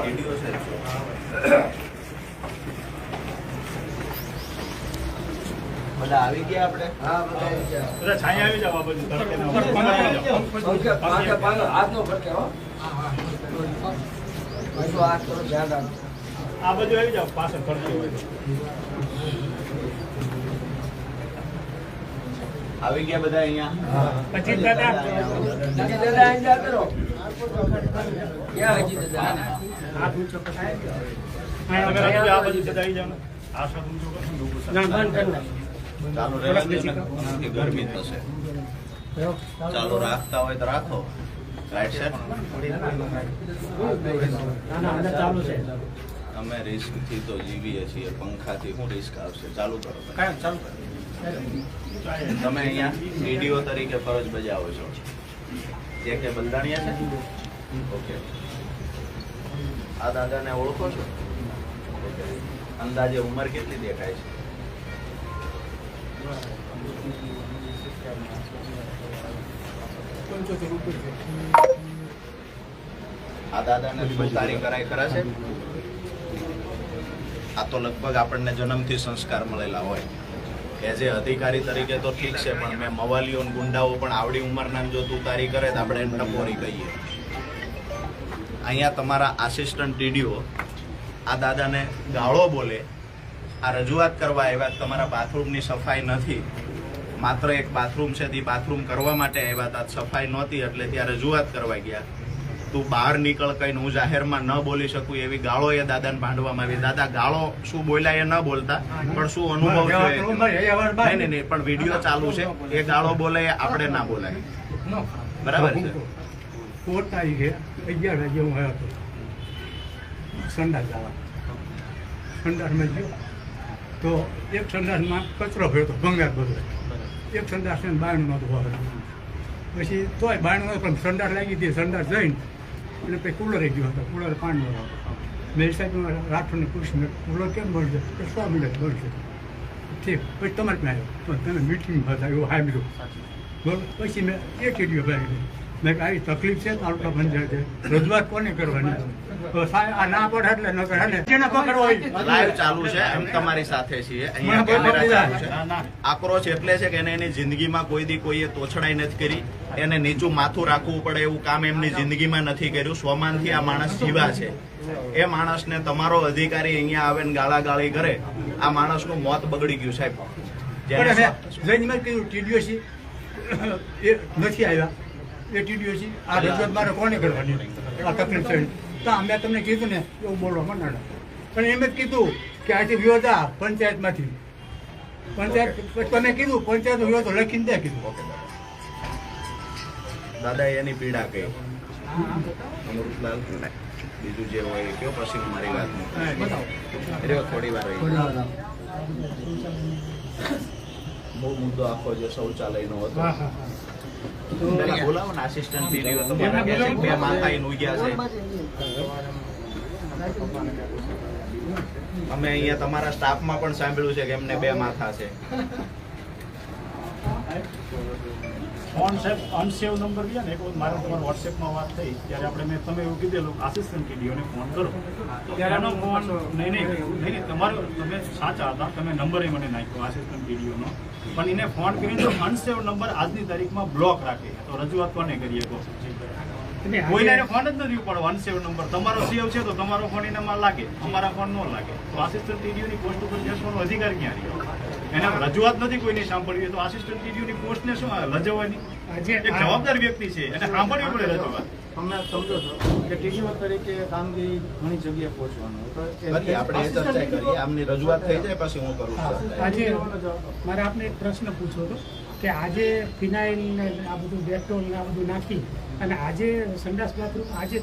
Video છે બધા આવી ગયા આપણે? હા, બધા આવી ગયા. બધા છાયા આવી જાવ આ બાજુ. હાથનો ફટકે હો. બધું હાથ થોડું ધ્યાન રાખો. આ બાજુ આવી જાવ, પાછળ ફરતી હોય. આવી ગયા બધા અહીંયા? પછી દાદા અહીંયા કરો. ક્યાં હજી દાદા? હાથ ઊંચો કરો. આ બાજુ બધા આવી જાવ ને. આ શબ્દ ઊંચો કરો. ચાલુ રહેવા દે ને, ગરમી થશે. ચાલુ રાખતા હોય તો રાખો. રાઈટ સાઈડ ચાલુ છે. અમે રિસ્ક થી તો જીવીએ છીએ, પંખાથી શું રિસ્ક આવશે? ચાલુ કરો. ચાલુ તમે અહીંયા વીડિયો તરીકે ફરજ બજાવો છો. જે કે બંધાણીયા છે? ઓકે. આ દાદાને ઓળખો છો? અંદાજે ઉંમર કેટલી દેખાય છે? આ દાદાને તારી કરાય ખરા છે? આ તો લગભગ આપણને જન્મથી સંસ્કાર મળેલા હોય. એઝ એ અધિકારી તરીકે તો ઠીક છે, પણ મેં મવાલીઓ ગુંડાઓ પણ આવડી ઉંમરના જો તું તારી કરે તો આપણે એને ટપોરી કહીએ. અહીંયા તમારા આસિસ્ટન્ટ ટીડીઓ આ દાદાને ગાળો બોલે, આ રજૂઆત કરવા આવ્યા. તમારા બાથરૂમની સફાઈ નથી, માત્ર એક બાથરૂમ છે, તે બાથરૂમ કરવા માટે આવ્યા હતા. સફાઈ નહોતી એટલે ત્યાં રજૂઆત કરવા ગયા. તું બહાર નીકળ, કઈને હું જાહેરમાં ન બોલી શકું એવી ગાળો એ દાદાને ભાંડવામાં આવી. દાદા ગાળો શું બોલ્યા એ ન બોલતા, પણ શું અનુભવ છે નહીં, પણ વિડીયો ચાલુ છે. એ ગાળો બોલે આપણે ના બોલાય. બરાબર છે. 4 તારીખે 11 વાગે હું આવ્યો હતો સંડાસ જવા. સંડાસમાં ગયો તો એક સંડાસમાં કચરો ભર્યો હતો, ભંગાર બધો. એક સંડાસ ને બારણું નહોતું વાળું. પછી તોય બારણું નહોતું, પણ સંડાસ લાગી હતી. સંડાસ જઈને અને પછી કુલર ગયો હતો. કુલર પાણી વાળો. મેં સાહેબ રાઠોડને પૂછ્યું, કુલર કેમ બનશે? કે 100 મિનિટ બનશે. ઠીક. પછી તમારે ત્યાં આવ્યો, તમે મીટિંગમાં હતા એવું સાંભળ્યું. બરોબર. પછી મેં એક વિડીયો બનાવી. મેં આવી તકલીફ છે તાલુકા પંચાયતે, રજૂઆત કોને કરવાની? આ ના પડે એટલે ન કરે. લાઈવ ચાલુ છે, એમ તમારી સાથે છીએ. અહીંયા કેમેરા ચાલુ છે. આક્રોશ એટલે છે કે એને એની જિંદગીમાં કોઈ દી કોઈએ તોછડાઈ નથી કરી, એને નીચું માથું રાખવું પડે એવું કામ એમની જિંદગીમાં નથી કર્યું. સ્વમાનથી આ માણસ જીવા છે. એ માણસને તમારો અધિકારી અહીંયા આવે ને ગાળાગાળી કરે, આ માણસનું મોત બગડી ગયું સાહેબ. ટીડીઓ છે એ નથી આવ્યા. એ ટીડીઓ છે આ રજૂઆત મારે કોને કરવાની? આ તકલીફ છે. મેં તમને કીધું ને એવું બોલવા માંડ્યા, પણ એમ જ કીધું કે આજે વિરોધ આ પંચાયતમાંથી. પંચાયત તમે કીધું પંચાયત વિરોધ લખીને દે કીધું. દાદા એની પીડા કઈ અમૃતલાલ, બીજું જે હોય કયો પછી મારી વાત થોડી વાર બહુ મુદ્દો આખો જે શૌચાલયનો હતો. બોલાવો ને આસિસ્ટન્ટ ટીડીઓ. તમારા બે માથા ઉગ્યા છે. અમે અહીંયા તમારા સ્ટાફમાં પણ સાંભળ્યું છે કે એમને 2 માથા છે. ફોન સાહેબ અનસેવ નંબર ગયા ને, એક વખત મારે તમારા વોટ્સએપમાં વાત થઈ ત્યારે આપણે મેં તમે એવું કીધેલું આસિસ્ટન્ટ ટીડીઓને ફોન કરો. ત્યારે એનો ફોન નહીં તમારો તમે સાચા હતા, તમે નંબર મને નાખ્યો આસિસ્ટન્ટ ટીડીઓનો, પણ એને ફોન કરીને અનસેવ નંબર આજની તારીખમાં બ્લોક રાખે. તો રજૂઆત કોને કરીએ? કોઈને ફોન જ નથી ઉપાડવો. અનસેવ નંબર તમારો સેવ છે તો તમારો ફોન એનામાં લાગે, અમારા ફોન ન લાગે. તો આસિસ્ટન્ટ ટીડીઓની પોસ્ટ ઉપર બેસવાનો અધિકાર ક્યાં રહ્યો? એને રજૂઆત નથી કોઈની સાંભળવી, તો આસિસ્ટન્ટ ટીડીઓની પોસ્ટને શું લજવવાની? એક જવાબદાર વ્યક્તિ છે, એને સાંભળવી પડે રજૂઆત. તમે સમજો છો કે ટીડીઓ તરીકે કામગીરી ઘણી જગ્યાએ પહોંચવાનું. આપણે એ ચર્ચા કરીએ. આમની રજૂઆત થઈ જાય પછી હું કરું. આજે મારે આપને એક પ્રશ્ન પૂછવો હતો કે આજે ફિનાઇલ ને આ બધું ડેટોલ ને આ બધું નાખી અને આજે સંડાસ બાથરૂમ આજે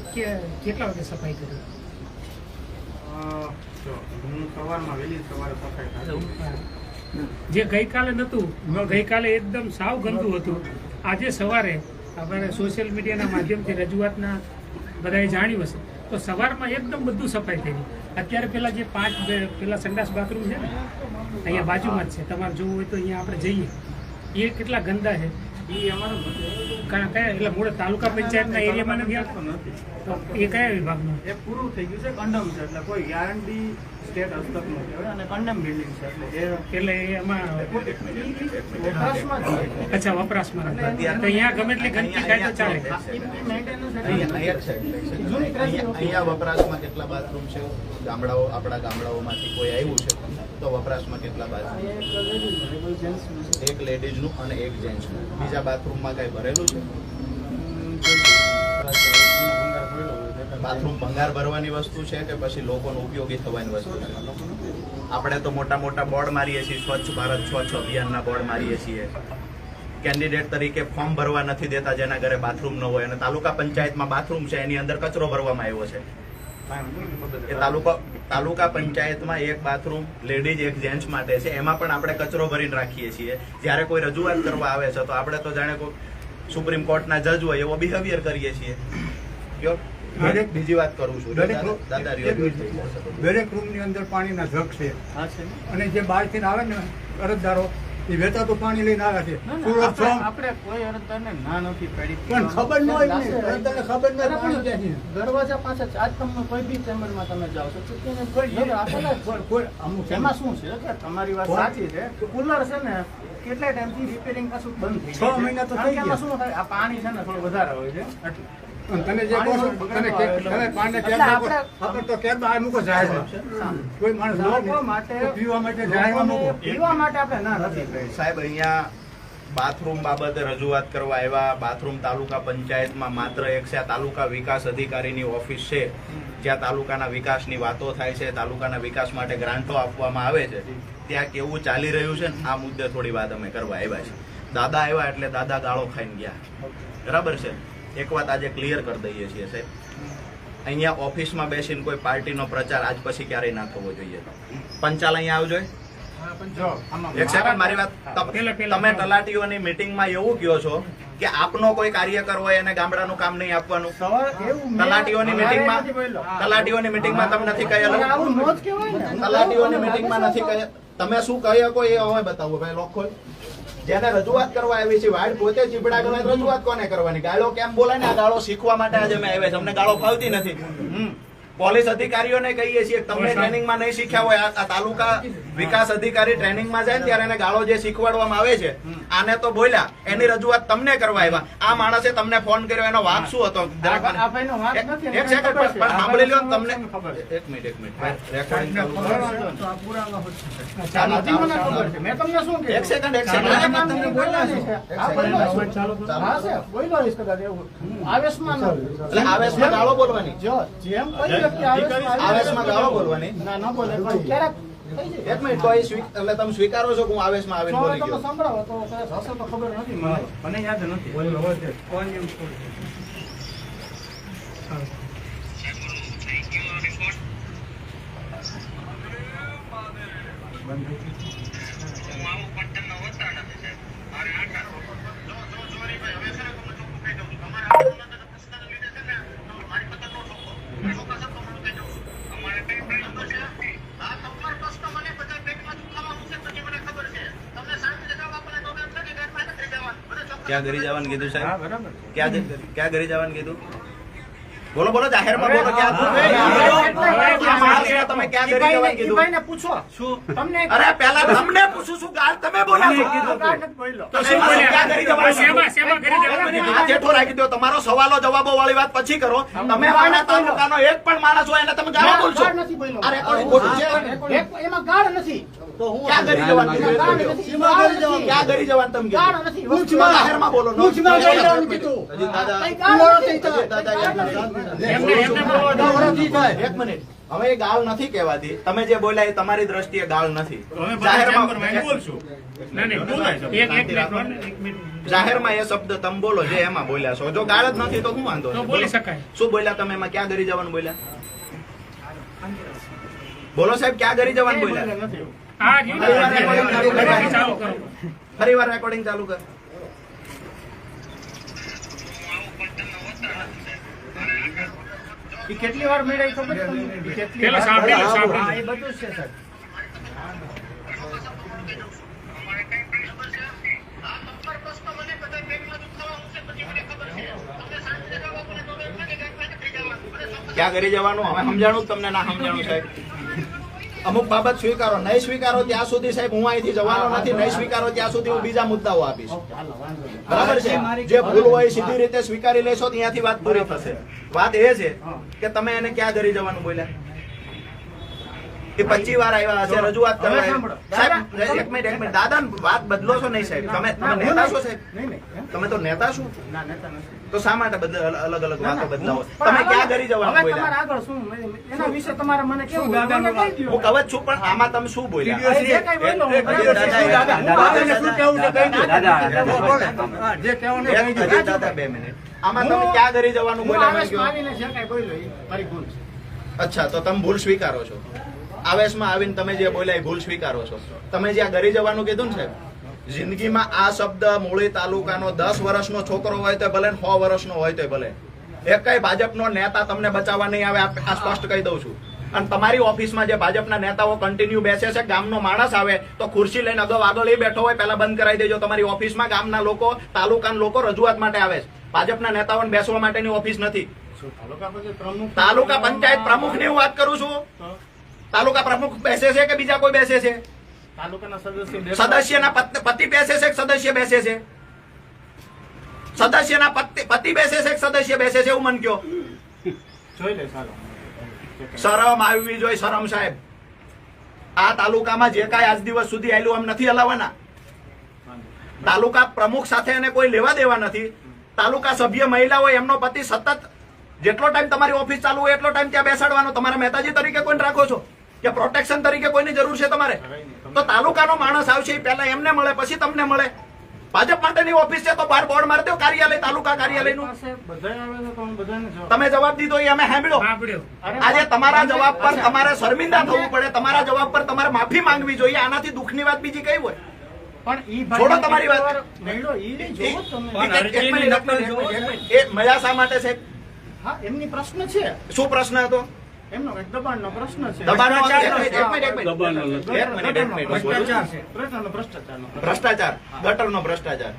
કેટલા વાગે સફાઈ કરી? હું સવારમાં વહેલી સવારે સફાઈ કરું. જે ગઈકાલે નહોતું, ગઈકાલે એકદમ સાવ ગંદુ હતું. આજે સવારે આપણે સોશિયલ મીડિયાના માધ્યમથી રજૂઆતના બધાએ જાણ્યું હશે તો સવારમાં એકદમ બધું સફાઈ થઈ. અત્યારે પેલા જે 5 પેલા સંડાસ બાથરૂમ છે ને અહીંયા બાજુમાં જ છે, તમારે જોવું હોય તો અહીંયા આપણે જઈએ. એ કેટલા ગંદા છે. એ અમારો નથી. કયા એટલે મૂળ તાલુકા પંચાયતના એરિયામાં નથી આવતો? નથી. તો એ કયા વિભાગનો? એ પૂરું થઈ ગયું છે, કંડમ છે, એટલે કોઈ ગેરંટી સ્ટેટ હસ્તક નો કહેવાય અને કંડમ બિલ્ડિંગ છે એટલે એટલે એમાં વપરાશમાં જ છે. અચ્છા વપરાશમાં નથી. તો અહીંયા ગમે એટલી ગંદકી થાય તો ચાલે? અહીંયા વપરાશમાં કેટલા બાથરૂમ છે? આપણા ગામડાઓમાંથી કોઈ આવ્યું છે તો વપરાશમાં કેટલા બાથરૂમ? એક લેડીઝનું અને એક જેન્ટ્સનું. બીજા બાથરૂમમાં કઈ ભરેલું છે? બાથરૂમ ભંગાર ભરવાની વસ્તુ છે કે પછી લોકોને ઉપયોગી થવાની વસ્તુ છે? આપણે તો મોટા મોટા બોર્ડ મારીએ છીએ, સ્વચ્છ ભારત સ્વચ્છ અભિયાનના બોર્ડ મારીએ છીએ. કેન્ડિડેટ તરીકે ફોર્મ ભરવા નથી દેતા જેના ઘરે બાથરૂમ ન હોય, અને તાલુકા પંચાયતમાં બાથરૂમ છે એની અંદર કચરો ભરવામાં આવ્યો છે. એ તાલુકા પંચાયતમાં એક બાથરૂમ લેડીઝ એક જેન્ટ્સ માટે છે, એમાં પણ આપણે કચરો ભરીને રાખીએ છીએ. જ્યારે કોઈ રજૂઆત કરવા આવે છે તો આપણે તો જાણે કોઈ સુપ્રીમ કોર્ટના જજ હોય એવો બિહેવિયર કરીએ છીએ. કયો બીજી વાત કરું છું, દાદા દરેક રૂમની અંદર પાણીના જગ છે, હા છે. અને જે બહારથી આવે ને અરજદારો એ વેચાતું પાણી લઈને આવે છે. આપણે કોઈ અરજદારને ના નથી પાડી, પણ ખબર ન હોય ને, અરજદારને ખબર ન હોય પાણી ક્યાંથી. દરવાજા પાસે આજ તમે કોઈ બી ચેમ્બરમાં તમે જાઓ છો ચૂકીને કોઈ જગ આપેલા જ છે. કોઈ અમુક એમાં શું છે કે તમારી વાત સાચી છે, કુલર છે ને કેટલા ટાઈમથી રિપેરિંગ પાછું બંધ થઈ 6 મહિના તો થઈ ગયા. શું થાય, આ પાણી છે ને થોડું વધારે હોય છે એટલે તને જે કહો છો, તને પાણી કેમ ખબર તો કેમ બહાર મૂકો જાય છે? કોઈ માણસ આવે ને લોકો માટે તો પીવા માટે જાહેરમાં મૂકો. પીવા માટે આપણે ના નથી કહી. સાહેબ અહીંયા બાથરૂમ બાબતે રજૂઆત કરવા આવ્યા. બાથરૂમ તાલુકા પંચાયતમાં માત્ર એક છે, તાલુકા વિકાસ અધિકારીની ઓફિસ છે, જ્યાં તાલુકાના વિકાસની વાતો થાય છે, તાલુકાના વિકાસ માટે ગ્રાન્ટો આપવામાં આવે છે. ત્યાં કેવું ચાલી રહ્યું છે ને આ મુદ્દે થોડી વાત અમે કરવા આવ્યા છે. દાદા આવ્યા એટલે દાદા ગાળો ખાઈને ગયા, બરાબર છે? એક વાત આજે ક્લિયર કરી દઈએ છીએ સાહેબ, અહીંયા ઓફિસમાં બેસીને કોઈ પાર્ટીનો પ્રચાર આજ પછી ક્યારેય ના થવો જોઈએ. પંચાલ અહીંયા આવજો. જો આમાં એક સેકન્ડ મારી વાત, તમે તલાટીઓની મીટિંગમાં એવું કહો છો કે આપનો કોઈ કાર્યકર હોય એને ગામડાનું કામ નહીં આપવાનું. તલાટીઓની મીટિંગમાં તમે નથી કહેલું. આવું નો જ કહેવાય ને. તલાટીઓની મીટિંગમાં નથી કહે. તમે શું કહી શકો એ હવે બતાવો ભાઈ. લોકો જેને રજૂઆત કરવા આવી છે, વાડ પોતે ચીપડા ગમે રજૂઆત કોને કરવાની? ગાળો કેમ બોલાય ને? આ ગાળો શીખવા માટે આજે મેં આવ્યા છે. અમને ગાળો ફાવતી નથી. પોલીસ અધિકારીઓને કહીએ છીએ તમને ટ્રેનિંગમાં નહીં શીખ્યા હોય, આ તાલુકા વિકાસ અધિકારી ટ્રેનિંગમાં જાય ને ત્યારે એને ગાળો જે શીખવાડવામાં આવે છે, આને તો બોલ્યા, એની રજૂઆત તમને કરવા આવ્યા. આ માણસે તમને ફોન કર્યો, એનો વાંક શું હતો? એક સેકન્ડ પણ સાંભળી લો. તમને એક મિનિટ રેકોર્ડિંગ એક સેકન્ડ આવેશમાં ગાળો બોલવાની. આવેશમાં ગાળો બોલવાની. એક મિનિટ, તો એટલે તમે સ્વીકારો છો કે હું આવેશમાં આવીને બોલી ગયો? સંભળાવો તો હશે તો ખબર નથી, મને યાદ નથી. ક્યાં ઘરે જવાનું કીધું સાહેબ? હા બરાબર. ક્યાં ઘરે જવાનું કીધું? બોલો બોલો, જાહેરમાં બોલો. ક્યાં તમે ક્યાં ઘરે જવાનું કીધું? પૂછો શું તમને અરે પહેલા તમને પૂછું છું, ગાળ તમે બોલ્યા છો. તો શું બોલ્યા? ક્યાં ઘરે જવાનું? શેમાં ઘરે જવાનું? આ જેઠો રાખી દો. તમારો સવાલો જવાબો વાળી વાત પછી કરો. તમે મારા તાલુકાનો એક પણ માણસ હોય એને તમે ગાળો બોલશો. નથી બોલ્યો. આ રેકોર્ડિંગ ખોટું છે. એમાં ગાળ નથી. તો હું ક્યાં ઘરે જવાનું કીધું? ક્યાં ઘરે જવાનું તમે ગાળ કીધું? નથી. જાહેરમાં બોલો. હજી દાદા એક મિનિટ, હવે એ ગાળ નથી કહેવાતી. તમે જે બોલ્યા એ તમારી દ્રષ્ટિએ ગાળ નથી. જાહેરમાં એ શબ્દ તમે બોલો જે એમાં બોલ્યા છો. જો ગાળ જ નથી તો શું વાંધો છે? બોલી શકાય. શું બોલ્યા તમે એમાં? ક્યાં ઘરે જવાનું બોલ્યા? બોલો સાહેબ, ક્યાં ઘરે જવાનું બોલ્યા? ફરી વાર રેકોર્ડિંગ ચાલુ કર. કેટલી વાર મેળાઈ ખબર છે? પેલા સાંભળેલું. હા, એ બધું જ છે સર. ક્યાં કરી જવાનું હવે સમજાણું તમને ના સમજાણું સાહેબ અમુક બાબત સ્વીકારો નહીં સ્વીકારો ત્યાં સુધી સાહેબ હું અહીંથી જવાનો નથી નહીં સ્વીકારો ત્યાં સુધી હું બીજા મુદ્દાઓ આપીશ બરાબર છે જે ભૂલ હોય સીધી રીતે સ્વીકારી લેશો ત્યાંથી વાત પૂરી થશે વાત એ છે કે તમે એને ક્યાં ઘરે જવાનું બોલ્યા એ 25 વાર આવ્યા હશે રજૂઆત કરવા સાહેબ એક મિનિટ દાદા વાત બદલો છો નહીં સાહેબ તમે નેતા છો સાહેબ તમે તો નેતા છો તો શા માટે અલગ અલગ વાતો બદલાવો તમે ક્યાં ઘરે જવાનું બોલ્યા આગળ શું એના વિશે તમારે મને કેવું હું કહું છું પણ આમાં તમે શું બોલ્યા દાદા 2 મિનિટ આમાં તમે ક્યાં ઘરે જવાનું બોલ્યા અચ્છા તો તમે ભૂલ સ્વીકારો છો આવેશમાં આવીને તમે જે બોલ્યા એ ભૂલ સ્વીકારો છો તમે જ્યાં ઘરે જવાનું કીધું ને સાહેબ જિંદગીમાં આ શબ્દ મૂળી તાલુકાનો 10 વર્ષનો છોકરો હોય તો ભલે 100 વર્ષનો હોય તો ભલે એકય ભાજપનો નેતા તમને બચાવવા નહીં આવે આ સ્પષ્ટ કહી દઉં છું અને તમારી ઓફિસમાં જે ભાજપના નેતાઓ કન્ટિન્યુ બેસે છે ગામનો માણસ આવે તો ખુરશી લઈને આગળ એ બેઠો હોય પહેલા બંધ કરાવી દેજો તમારી ઓફિસમાં ગામના લોકો તાલુકાના લોકો રજૂઆત માટે આવે છે ભાજપના નેતાઓને બેસવા માટેની ઓફિસ નથી તાલુકા પંચાયત પ્રમુખ ની હું વાત કરું છું તાલુકા પ્રમુખ બેસે છે કે બીજા કોઈ બેસે છે તાલુકાના સદસ્યના પતિ બેસે છે કે સદસ્ય બેસે છે સદસ્યના પતિ બેસે છે કે સદસ્ય બેસે છે એવું મન કયો જોઈ લે ચાલો શરમ આવવી જોઈએ શરમ સાહેબ આ તાલુકામાં જે કાંઈ આજ દિવસ સુધી આવેલું એમ નથી હલાવવાના તાલુકા પ્રમુખ સાથે એને કોઈ લેવા દેવા નથી તાલુકા સભ્ય મહિલા હોય એમનો પતિ સતત જેટલો ટાઈમ તમારી ઓફિસ ચાલુ હોય એટલો ટાઈમ ત્યાં બેસાડવાનો તમારા મહેતાજી તરીકે કોઈને રાખો છો કે પ્રોટેક્શન તરીકે કોઈની જરૂર છે તમારે તો તાલુકાનો માણસ આવશે પહેલા એમને મળે પછી તમને મળે ભાજપ માટેની ઓફિસ છે તો બહાર બોર્ડ મારી દો કાર્યાલય તાલુકા કાર્યાલયનું તમે જવાબ દીધો એ અમે સાંભળ્યો આજે તમારા જવાબ પર તમારે શર્મિંદા થવું પડે તમારા જવાબ પર તમારે માફી માંગવી જોઈએ આનાથી દુઃખની વાત બીજી કઈ હોય છોડો તમારી વાત એ મજા શા માટે છે હા એમની પ્રશ્ન છે શું પ્રશ્ન હતો એમનો એક દબાણનો પ્રશ્ન છે ભ્રષ્ટાચાર ગટરનો ભ્રષ્ટાચાર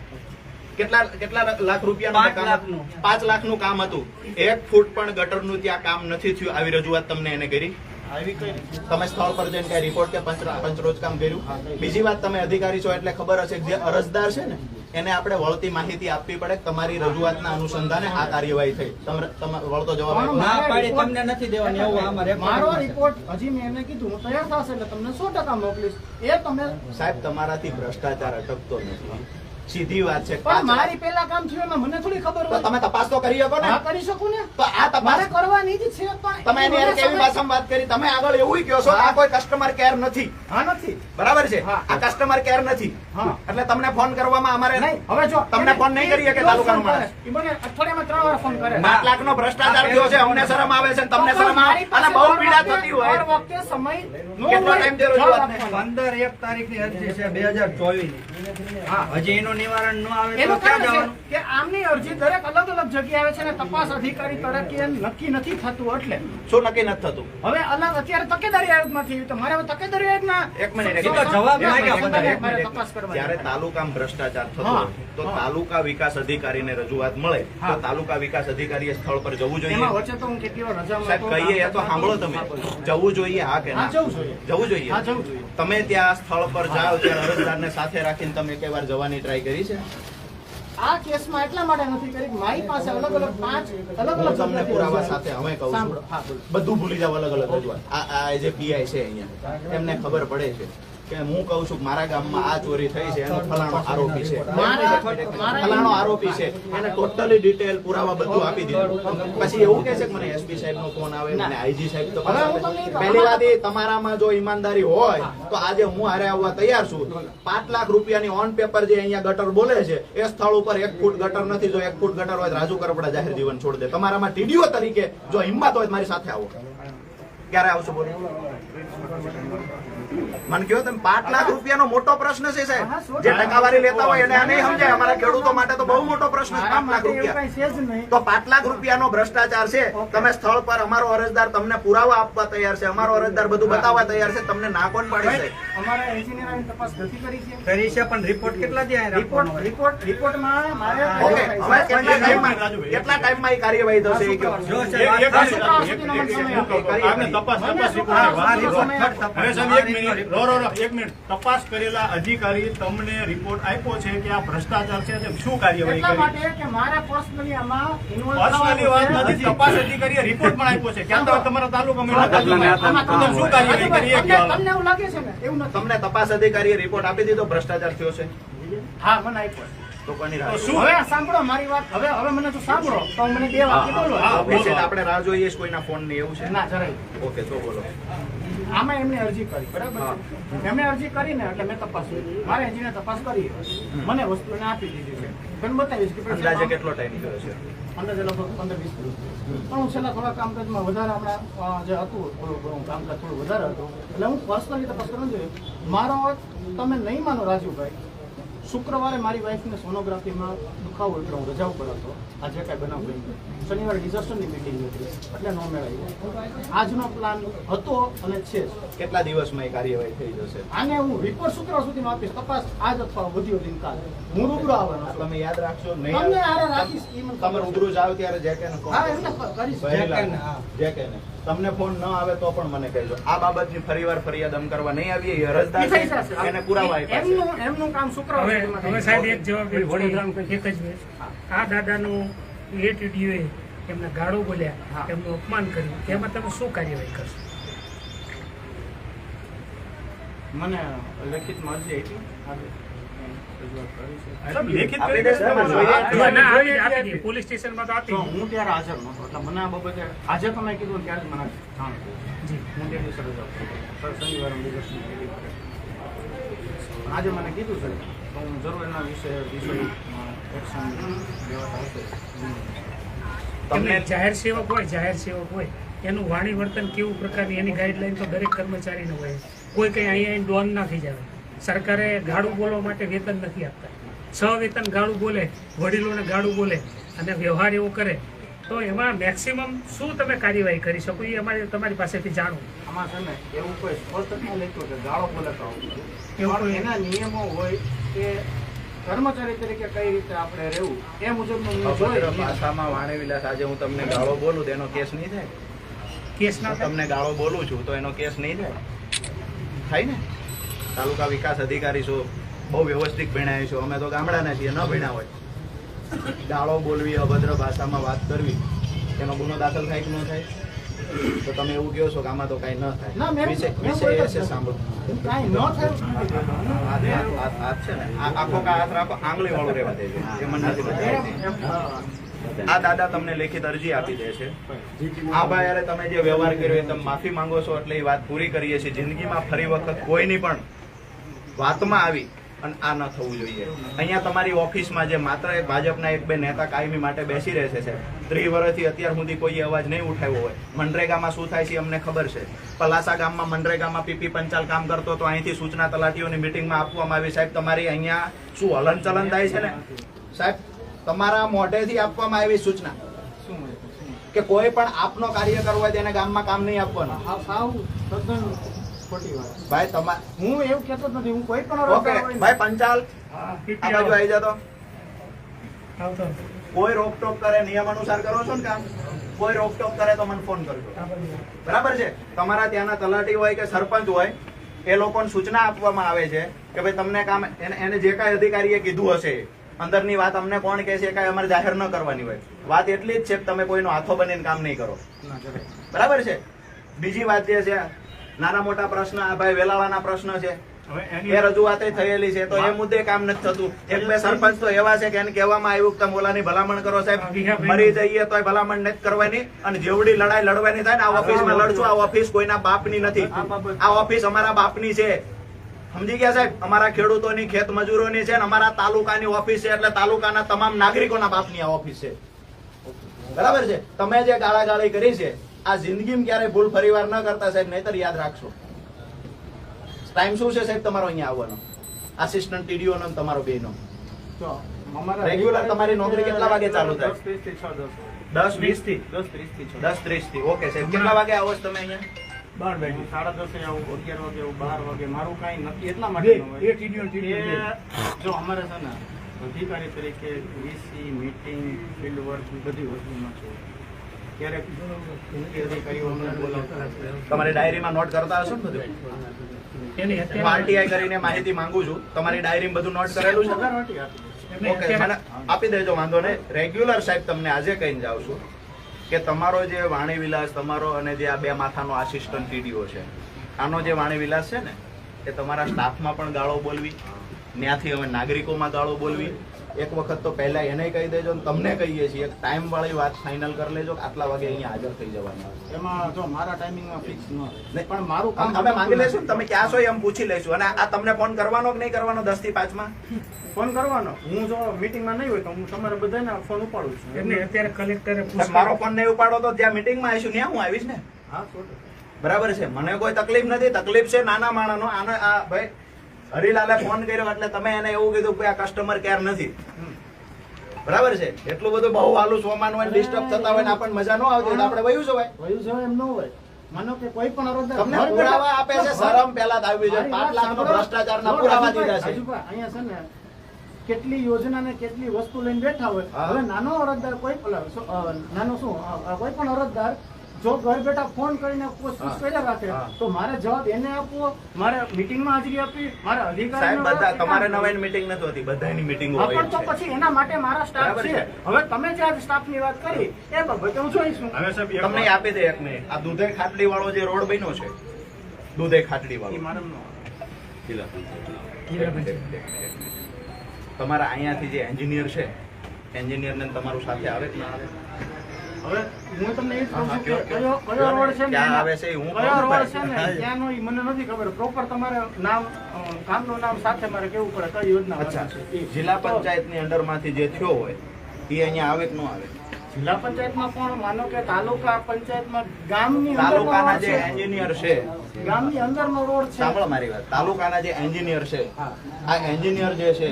કેટલા લાખ રૂપિયાનું 5 લાખનું કામ હતું 1 ફૂટ પણ ગટરનું ત્યાં કામ નથી થયું આવી રજૂઆત તમને એને કરી તમે સ્થળ પર જઈને કઈ રિપોર્ટ કે પંચરોજ કામ કર્યું બીજી વાત તમે અધિકારી છો એટલે ખબર હશે જે અરજદાર છે ને એને આપણે વળતી માહિતી આપવી પડે તમારી રજૂઆતના અનુસંધાને આ કાર્યવાહી થઈ તમે વળતો જવાબ તમને નથી દેવાની એવું મારો રિપોર્ટ હજી મેં એને કીધું હું તૈયાર થશે એટલે તમને 100% મોકલીશ એ તમે સાહેબ તમારાથી ભ્રષ્ટાચાર અટકતો નથી સીધી વાત છે પણ મારી પેલા કામ થયું એમાં મને થોડી ખબર હોય તમે તપાસ તો કરી શકો ને હા કરી શકું ને તો આ તપાસ કરવાની જ છે પણ તમે એની યાર કેવી ભાષામાં વાત કરી તમે આગળ એવું કહો છો આ કોઈ કસ્ટમર કેર નથી હા નથી બરાબર છે આ કસ્ટમર કેર નથી હા એટલે તમને ફોન કરવામાં અમારે નહીં હવે જો તમને ફોન નહીં કરીએ કે તાલુકાનો માણસ ઈ મને અઠવાડિયામાં 3 વાર ફોન કરે 5 લાખનો ભ્રષ્ટાચાર થયો છે અમને શરમ આવે છે તમને શરમ આવે અને બહુ પીડા થતી હોય દર વખતે સમય કેટલો ટાઈમ થયો રજૂઆતને 15 1 તારીખની અરજી છે 2024 હા હજી એનું નિવારણ ન આવે એનું કારણ છે કે આમની અરજી દરેક અલગ અલગ જગ્યાએ આવે છે અને તપાસ અધિકારી તરીકે નક્કી નથી થતું એટલે શું નક્કી નથી થતું હવે અલગ અત્યારે તકેદારી આયોગમાંથી તો મારે હવે તકેદારી આયોગના એક મિનિટ જવાબ માંગ્યા મારે તપાસ કરવાની જ્યારે તાલુકામાં ભ્રષ્ટાચાર થતો હોય તો તાલુકા વિકાસ અધિકારીને રજૂઆત મળે તો તાલુકા વિકાસ અધિકારીએ સ્થળ પર જવું જોઈએ એમાં વચ્ચે તો હું કેટલી વાર રજામાં સાહેબ કહીએ એ તો સાંભળો તમે જવું જોઈએ હા કે ના જવું જોઈએ જવું જોઈએ હા જવું જોઈએ તમે ત્યાં સ્થળ પર જાઓ ત્યારે અરજદારને સાથે રાખીને તમે એક વાર જવાની ટ્રાય કરી છે આ કેસમાં એટલા માટે નથી કરી કે મારી પાસે અલગ અલગ 5 અલગ હું અલગ તમને પુરાવા સાથે હવે કહું છું સાંભળો હા બોલો. બધું ભૂલી જાવ અલગ અલગ રજૂઆત આ જે પીઆઈ છે અહીંયા એમને ખબર પડે છે કે હું કહું છું કે મારા ગામમાં આ ચોરી થઈ છે એનો ફલાણો આરોપી છે ફલાણો આરોપી છે એને ટોટલી ડિટેલ પુરાવા બધું આપી દીધું પછી એવું કહે છે કે મને એસપી સાહેબ નો ફોન આવે મને આઈજી સાહેબ તો પહેલી વાત એ તમારામાં જો ઈમાનદારી હોય તો આજે હું હારે આવવા તૈયાર છું 5 લાખ રૂપિયાની ઓન પેપર જે અહીંયા ગટર બોલે છે એ સ્થળ ઉપર 1 ફૂટ ગટર નથી જો 1 ફૂટ ગટર હોય તો રાજુ કરપડા જાહેર જીવન છોડ દે તમારામાં ટીડીઓ તરીકે જો હિંમત હોય તો મારી સાથે આવો ક્યારે આવશો બોલો મને કહો તમે 5 લાખ રૂપિયાનો મોટો પ્રશ્ન છે સાહેબ. હા, સો જે ટકાવારી લેતા હોય એને આ નહીં સમજાય. અમારા ખેડૂતો માટે તો બહુ મોટો પ્રશ્ન છે. 5 લાખ એવું રૂપિયા કાંઈ છે જ નહીં. તો 5 લાખ રૂપિયાનો ભ્રષ્ટાચાર છે. તમે સ્થળ પર અમારો અરજદાર તમને પુરાવા આપવા તૈયાર છે, અમારો અરજદાર બધું બતાવવા તૈયાર છે. તમને ના કોણ પાડી છે? અમારા એન્જિનિયરની તપાસ નથી કરી છે. કરી છે પણ રિપોર્ટ કેટલા ત્યાં રાખવાનો હોય? રિપોર્ટમાં મારે ઓકે, હવે કેટલા ટાઈમમાં એ કાર્યવાહી થશે એ કહો. જો સાહેબ, આ શુક્રવાર સુધીનો મને સમય આપો. આપને તપાસ મને report શુક્રવાર ની સુધીનો વાત સમય આપો. હવે સાહેબ એક મિનિટ એક મિનિટ તપાસ કરેલા અધિકારી તમને રિપોર્ટ આપ્યો છે કે આ ભ્રષ્ટાચાર છે તેમ શું કાર્યવાહી એટલા કરી? માટે કે મારે પર્સનલી આમાં involve પર્સનલી વાત થવાનું નથી, છે. તપાસ અધિકારીએ રિપોર્ટ પણ આપ્યો છે. ક્યાં તો તમારા તાલુકા આમાં તમે શું કાર્યવાહી કરી એ કહો. તમને એવું લાગે છે ને? એવું નથી. તમને તપાસ અધિકારીએ રિપોર્ટ આપી દીધો ભ્રષ્ટાચાર થયો છે હા, મને આપ્યો. તો કોની રાહ તો જોઈએ? શું? હવે આ સાંભળો મારી વાત. હવે મને જો સાંભળો તો મને બે વાક્ય બોલો. હા, બોલો. પેશન્ટ આપણે રાહ જોઈએ છે કોઈના ફોન ની એવું છે? ના, જરાય. ઓકે, તો બોલો. આમાં એમને અરજી કરી, બરાબર છે? એમને અરજી કરીને એટલે મેં તપાસ કરી. મારે એન્જિનિયર તપાસ કરી, મને વસ્તુ એને આપી દીધી છે. તમે બતાવીશ કે ભાઈ અંદાજે સાહેબ, કેટલો ટાઈમ થયો છે? અંદાજે લગભગ 15-20 દિવસ. પણ હું છેલ્લા થોડા કામકાજમાં વધારે હમણાં જે હતું થોડું કામકાજ થોડું વધારે હતું એટલે હું પર્સનલી તપાસ કરવા જોઈએ. મારો તમે નહીં માનો રાજુભાઈ, શુક્રવારે મારી વાઈફને સોનોગ્રાફીમાં દુખાવો એટલે હું રજા ઉપર હતો. આજે કાંઈ બનાવ બન્યો. શનિવારે ડિઝાસ્ટરની મિટિંગ હતી એટલે નો મેળાયો. આજનો પ્લાન હતો અને છે જ. કેટલા દિવસમાં એ કાર્યવાહી થઈ જશે? આને હું રિપોર્ટ શુક્રવાર સુધીમાં આપીશ. તપાસ આજ અથવા વધ્યો દિન કાલ હું રૂબરૂ આવવાનો છું. તમે યાદ રાખશો તમને નહીં? આરે રાખીશ ઈ મને તમે ખબર છે. રૂબરૂ જાવ ત્યારે જે કે હા, એમને કરીશ. જે કે તમને ફોન ન આવે તો પણ મને કહેજો. આ બાબતની ફરીવાર ફરિયાદ અમ કરવા નહીં આવીએ. એ અરજદાર ઈ થઈ જશે. છે એને પુરાવા આપ્યા છે. એમનું કામ શુક્રવાર હવે સુધીમાં હવે થઈ સાહેબ જશે. એક જવાબ એક જ મિનિટ. આ દાદાનું એટીડીઓએ એમને ગાળો બોલ્યા, એમનું અપમાન કર્યું, તેમાં તમે શું કાર્યવાહી કરશો? મને લેખિતમાં અરજી આપી. આજે રજૂઆત કરી છે. સાહેબ, લેખિત આપી કરી દેશે દેશે ને, તમારે. જોઈએ. ના, આપી દીધી. પોલીસ સ્ટેશનમાં તો આપી તો દીધી. હું ત્યારે હાજર નહોતો એટલે મને આ બાબતે આજે તમે કીધું ત્યારે જ મને જાણ થઈ. જી. હું તે દિવસે રજા ઉપર હતો. શનિવારે ડિઝાસ્ટરની મિટિંગ કરી. પણ આજે મને કીધું છે તો હું જરૂર એના વિશે એક્શન લેવાતા હશે. એમને જાહેર સેવક હોય એનું વાણી વર્તન કેવું પ્રકારની એની ગાઈડલાઈન તો દરેક કર્મચારીને હોય. કોઈ કંઈ અહીંયા ડોન ના થઈ જાય. સરકારે ગાળું બોલવા માટે વેતન નથી આપતા. સવેતન ગાળું બોલે, વડીલોને ગાળું બોલે અને વ્યવહાર એવો કરે તો એમાં મેક્સિમમ શું તમે કાર્યવાહી કરી શકો એ અમારે તમારી પાસેથી જાણવું. આમાં છે ને એવું કોઈ સ્પષ્ટ ન લખ્યું કે ગાળો બોલાતા એવું હોય. કોઈ- એના નિયમો હોય કે કર્મચારી તરીકે કઈ રીતે આપણે રહેવું એ મુજબનો નિયમ અભદ્ર હોય. ભાષામાં વાણી વિલાસ. આજે હું તમને ગાળો બોલું તો એનો કેસ નહીં થાય? કેસ ના હું થાય. તમને ગાળો બોલું છું તો એનો કેસ નહીં થાય? થાય ને? તાલુકા વિકાસ અધિકારી છો, બહુ વ્યવસ્થિત ભણ્યા છો. અમે તો ગામડાના છીએ, ન ભણ્યા હોય. ગાળો બોલવી, અભદ્ર ભાષામાં વાત કરવી, એનો ગુનો દાખલ થાય કે ન થાય? તો તમે એવું કહો છો કે આમાં તો કાંઈ ન ના, થાય. મેં- વિષય મેં વિષય કોઈ એ છે, નથી. સાંભળો. કાંઈ ન થાય એવું નથી કહેવાનું. હાથ છે ને, આ આખો કા હાથ રાખો, આંગળી વાળું રહેવા દેજો. એ મને નથી બતાવતી. આ દાદા તમને લેખિત અરજી આપી દે છે. આ ભાઈ યારે તમે જે વ્યવહાર કર્યો એ તમે માફી માંગો છો એટલે એ વાત પૂરી કરીએ છીએ. જિંદગીમાં ફરી વખત કોઈની પણ વાતમાં આવી અને આ ન થવું જોઈએ. અહીંયા તમારી ઓફિસમાં જે માત્ર એક ભાજપના એક બે નેતા કાયમી માટે બેસી રહે છે સાહેબ, 30 વર્ષથી અત્યાર સુધી કોઈ અવાજ નહીં ઉઠાવ્યો હોય. મનરેગામાં શું થાય છે અમને ખબર છે. પલાસા ગામમાં મનરેગામાં પીપી પંચાલ કામ કરતો તો અહીંથી સૂચના તલાટીઓની મિટિંગમાં આપવામાં આવી. સાહેબ તમારી અહીંયા શું હલનચલન થાય છે ને સાહેબ? તમારા મોઢેથી આપવામાં આવી સૂચના શું હોય? કે કોઈ પણ આપનો કાર્યકર હોય તેને ગામમાં કામ નહીં આપવાનું. સાવ તદ્દન ખોટી વાત. ભાઈ તમારે હું એવું કહેતો જ નથી. હું કોઈ પણ ઓકે અરજદાર હોય ને- ભાઈ પંચાલ હા, આ પીપી બાજુ આવી જતો. આવતો. કોઈ રોકટોક કરે, નિયમ અનુસાર કરો છો ને કામ? કોઈ રોકટોક કરે તો મને ફોન કરજો. આ બાજુ. બરાબર છે? તમારા ત્યાંના તલાટી હોય કે સરપંચ હોય એ લોકોને સૂચના આપવામાં આવે છે કે ભાઈ તમને કામ એને જે કાંઈ અધિકારીએ કીધું હશે અંદરની વાત અમને કોણ કહે છે કાંઈ અમારે જાહેર ન કરવાની હોય. વાત એટલી જ છે કે તમે કોઈનો હાથો બનીને કામ નહીં કરો. ના, જરાય. બરાબર છે? બીજી વાત જે છે, નાના મોટા પ્રશ્ન આ ભાઈ વેલાળાના પ્રશ્ન છે હવે એ એની રજૂઆતે થયેલી છે તો એ મુદ્દે કામ નથી થતું. એક બે સરપંચ તો એવા છે કે એને કહેવામાં આવ્યું કે તમે ઓલાની ભલામણ કરો સાહેબ, મરી જઈએ તોય ભલામણ નથી કરવાની અને જેવડી લડાઈ લડવાની થાય ને આ ઓફિસમાં લડશું. આ ઓફિસ કોઈના બાપની નથી. આ ઓફિસ અમારા બાપની છે. સમજી ગયા સાહેબ? અમારા ખેડૂતોની, ખેત મજૂરોની છે ને અમારા તાલુકાની ઓફિસ છે એટલે તાલુકાના તમામ નાગરિકોના બાપની આ ઓફિસ છે. બરાબર છે? તમે જે ગાળાગાળી કરી છે આ જિંદગીમાં ક્યારેય ભૂલ ફરીવાર ન કરતા સાહેબ, નહીતર યાદ રાખશો. ટાઈમ શું છે સાહેબ તમારો અહીંયા આવવાનો? આસિસ્ટન્ટ ટીડીઓ નો ને તમારો બેનો તો અમારા રેગ્યુલર તમારી નોકરી કેટલા વાગે ચાલુ થાય? 10:30 થી 6:10. 10:20 થી 10:30 થી 6. 10:30 થી. ઓકે સાહેબ, કેટલા વાગે આવો છો તમે અહીંયા? 12 વાગે 10:30 આવું, 11 વાગે આવું, 12 વાગે. મારું કાંઈ નક્કી એટલા બે માટે ન હોય. એ ટીડીઓ ટીડીઓ જો અમારે છે ને અધિકારી તરીકે વીસી મીટિંગ ફિલ્ડ વર્ક બધી વસ્તુમાં છે. ક્યારેક મુખ્ય અધિકારીઓ અમને બોલાવતા હશે. તમારી ડાયરીમાં નોટ કરતા હશો ને બધું? એની હું અત્યારે આરટીઆઈ કરીને માહિતી માંગુ છું. તમારી ડાયરીમાં બધું નોટ કરેલું છે? પગારવાટી આપી દે. એમને ઓકે, અત્યારે મને આપી દેજો, વાંધો નહીં. રેગ્યુલર સાહેબ તમને આજે કહીને જાઉં છું કે તમારો જે વાણી વિલાસ તમારો અને જે આ બે માથાનો આસિસ્ટન્ટ ટીડીઓ છે, આનો જે વાણી વિલાસ છે ને એ તમારા સ્ટાફમાં પણ ગાળો બોલવી, ત્યાંથી હવે નાગરિકોમાં ગાળો બોલવી. એક વખત તો પહેલા એને કહી દેજો ને તમને કહીએ છીએ ટાઈમ વાળી વાત ફાઇનલ કરી લેજો કે આટલા વાગે અહીંયા હાજર થઈ જવાનું. એમાં જો મારા ટાઈમિંગમાં ફિક્સ ન હોય. નહીં, પણ મારું કામ અમે માંગી લઈશું ને, તમે ક્યાં છો એમ પૂછી લઈશું. અને આ તમને ફોન કરવાનો કે નહીં કરવાનો 10 થી 5 માં? ફોન કરવાનો. હું જો મીટિંગમાં નહીં હોય તો હું તમારે બધાને ફોન ઉપાડું છું. એમને અત્યારે કલેક્ટરે સાહેબ, મારો ફોન નહીં ઉપાડો તો જ્યાં મીટિંગમાં આવીશું ત્યાં હું આવીશ ને. હા, 100%. બરાબર છે, મને કોઈ તકલીફ નથી. તકલીફ છે નાના માણસનો. આને આ ભાઈ હરિલાલે ફોન કર્યો એટલે તમે એને એવું કીધું કે આ કસ્ટમર કેર નથી. બરાબર છે, એટલું બધું બહુ હાલું સોમાન હોય ડિસ્ટર્બ થતા હોય ને આપણને મજા ન આવતી હોય તો આપણે વયું જવાય. વયું જવાય એમ ન હોય. માનો કે કોઈ પણ અરજદાર તમને પુરાવા આપે છે, શરમ પહેલા જ આવવી જોઈએ. 5 લાખનો ભ્રષ્ટાચારના પુરાવા દીધા છે. રાજુભાઈ, અહીંયા છે ને કેટલી યોજના ને કેટલી વસ્તુ લઈને બેઠા હોય. હા. હવે નાનો અરજદાર કોઈ નાનો શું કોઈ પણ અરજદાર જો ઘર બેઠા ફોન કરીને પૂછપરછ કર્યા રાખે હા. તો મારે જવાબ એને આપવો, મારે મીટિંગમાં હાજરી આપવી, મારે સાહેબ, અધિકારીને બધા તમારે નવાઈની મીટિંગ નથી હોતી, બધાની મીટિંગો હા, હોય પણ તો છે. પછી એના માટે મારા સ્ટાફ બરાબર છે. છે. હવે તમે જે આજે સ્ટાફની વાત કરી એ બાબતે હું જોઈશું. હવે સાહેબ એક તમને આપી દે એક મિનિટ. આ દૂધે ખાટલી વાળો જે રોડ બન્યો છે, દૂધે ખાટલી ઈ વાળો, મારે ન હોય. તમારા અહીંયાથી જે એન્જિનિયર છે, એન્જિનિયરને તમારું સાથે આવે કે ના આવે? હવે હું તમને એ જ કહું હા, છું કે કયો, કયો રોડ છે ને ક્યાં આવે છે એ હું કયો કહું રોડ છું છે ને ત્યાંનો ઈ મને નથી ખબર. પ્રોપર તમારે નામ ગામનું નામ સાથે મારે કેવું પડે કઈ યોજના અચ્છા, છે ઈ. જિલ્લા પંચાયતની અંડરમાંથી જે થયો હોય એ અહીંયા આવે કે ન આવે? જિલ્લા પંચાયતમાં પણ માનો કે તાલુકા પંચાયતમાં ગામની તાલુકાના અંદરનો જે રોડ છે. એન્જિનિયર છે, ગામની અંદરનો રોડ છે. સાંભળો મારી વાત, તાલુકાના જે એન્જિનિયર છે, હા. આ એન્જિનિયર જે છે